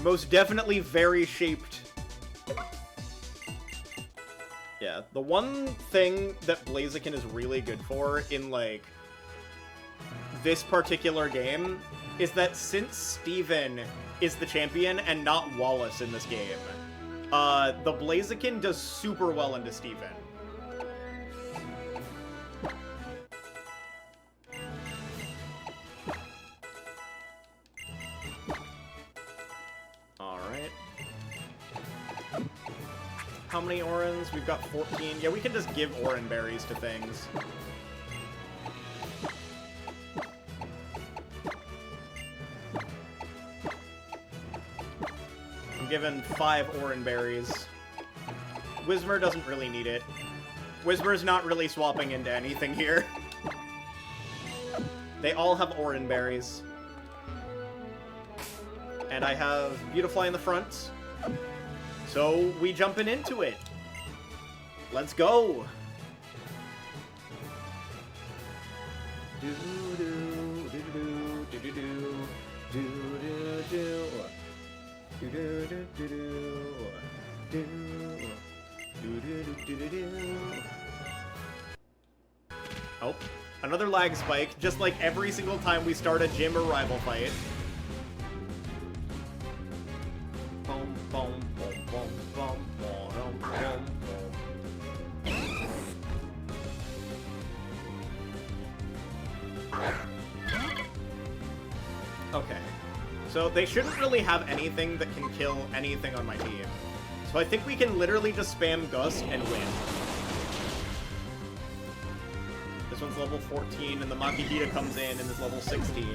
Most definitely very shaped. Yeah, the one thing that Blaziken is really good for in, like, this particular game is that since Steven is the champion and not Wallace in this game, the Blaziken does super well into Steven. Alright. How many Orans? We've got 14. Yeah, we can just give Oran berries to things. I'm given 5 Oran berries. Whismer doesn't really need it. Whismer's not really swapping into anything here. They all have Oran berries. And I have Beautifly in the front. So we jumping into it. Let's go. Oh, another lag spike, just like every single time we start a gym or rival fight. Boom, boom, boom, boom, boom, boom, boom, boom. Okay. So they shouldn't really have anything that can kill anything on my team. So I think we can literally just spam Gust and win. This one's level 14, and the Makuhita comes in and is level 16.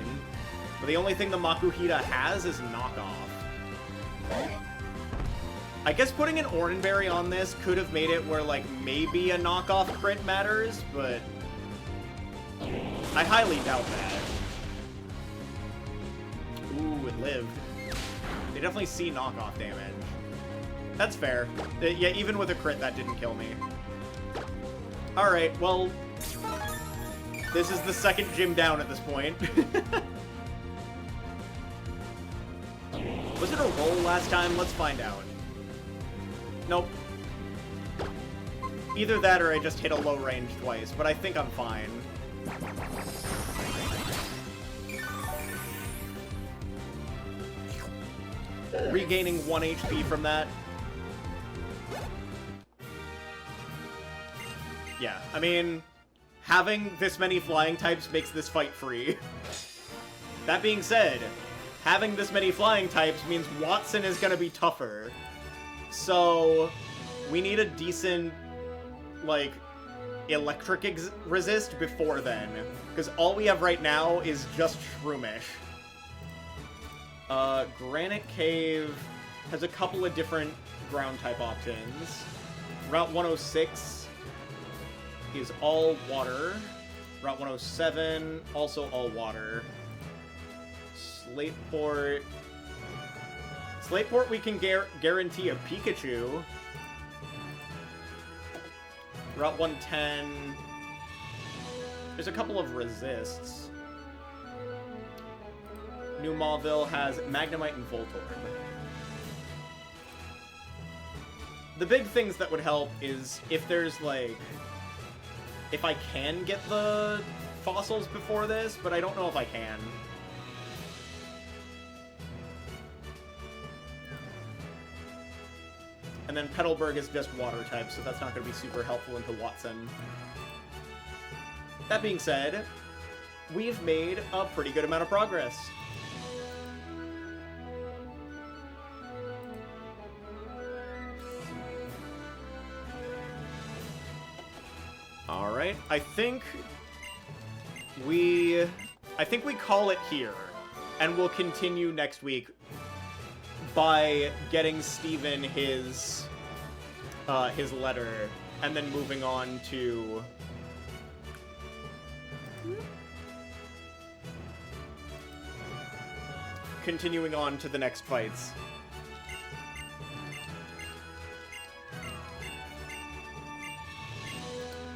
But the only thing the Makuhita has is knockoff. I guess putting an Oranberry on this could have made it where, like, maybe a knockoff crit matters, but I highly doubt that. Ooh, it lived. They definitely see knockoff damage. That's fair. Yeah, even with a crit, that didn't kill me. Alright, well, this is the second gym down at this point. Was it a roll last time? Let's find out. Nope. Either that or I just hit a low range twice, but I think I'm fine. regaining 1 HP from that. Yeah, I mean, having this many flying types makes this fight free. That being said, having this many flying types means Watson is going to be tougher. So, we need a decent, like, electric resist before then. Because all we have right now is just Shroomish. Granite Cave has a couple of different ground-type options. Route 106 is all water. Route 107, also all water. Slateport... Slateport we can guarantee a Pikachu. Route 110... There's a couple of resists. New Mauville has Magnemite and Voltorb. The big things that would help is if there's, like... If I can get the fossils before this, but I don't know if I can. And then Petalburg is just water type, so that's not going to be super helpful into Watson. That being said, we've made a pretty good amount of progress. Alright, I think we call it here, and we'll continue next week by getting Steven his letter, and then moving on to continuing on to the next fights.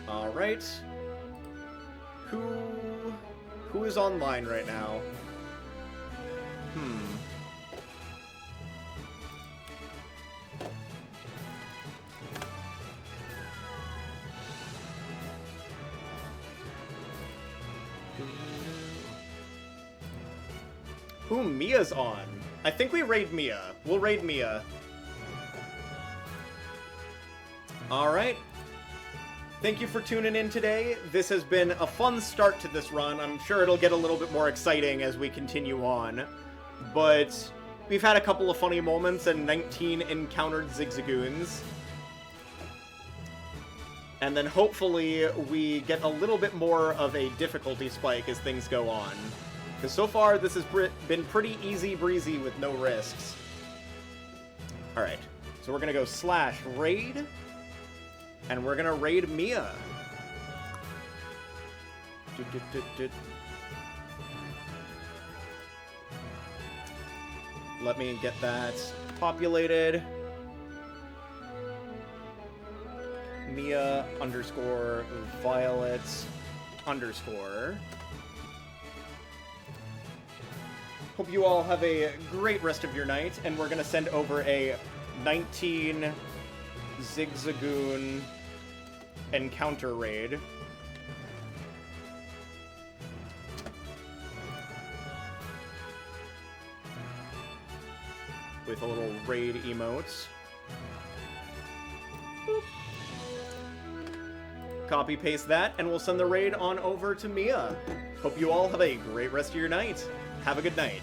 Alright. Who is online right now? Ooh, Mia's on. I think we raid Mia. We'll raid Mia. Alright. Thank you for tuning in today. This has been a fun start to this run. I'm sure it'll get a little bit more exciting as we continue on. But we've had a couple of funny moments and 19 encountered Zigzagoons. And then hopefully we get a little bit more of a difficulty spike as things go on. Because so far this has been pretty easy breezy with no risks. Alright, so we're going to go /raid. And we're gonna raid Mia. Let me get that populated. Mia _ Violet _ Hope you all have a great rest of your night, and we're gonna send over a 19 Zigzagoon encounter raid. With a little raid emotes. Boop. Copy paste that, and we'll send the raid on over to Mia. Hope you all have a great rest of your night. Have a good night.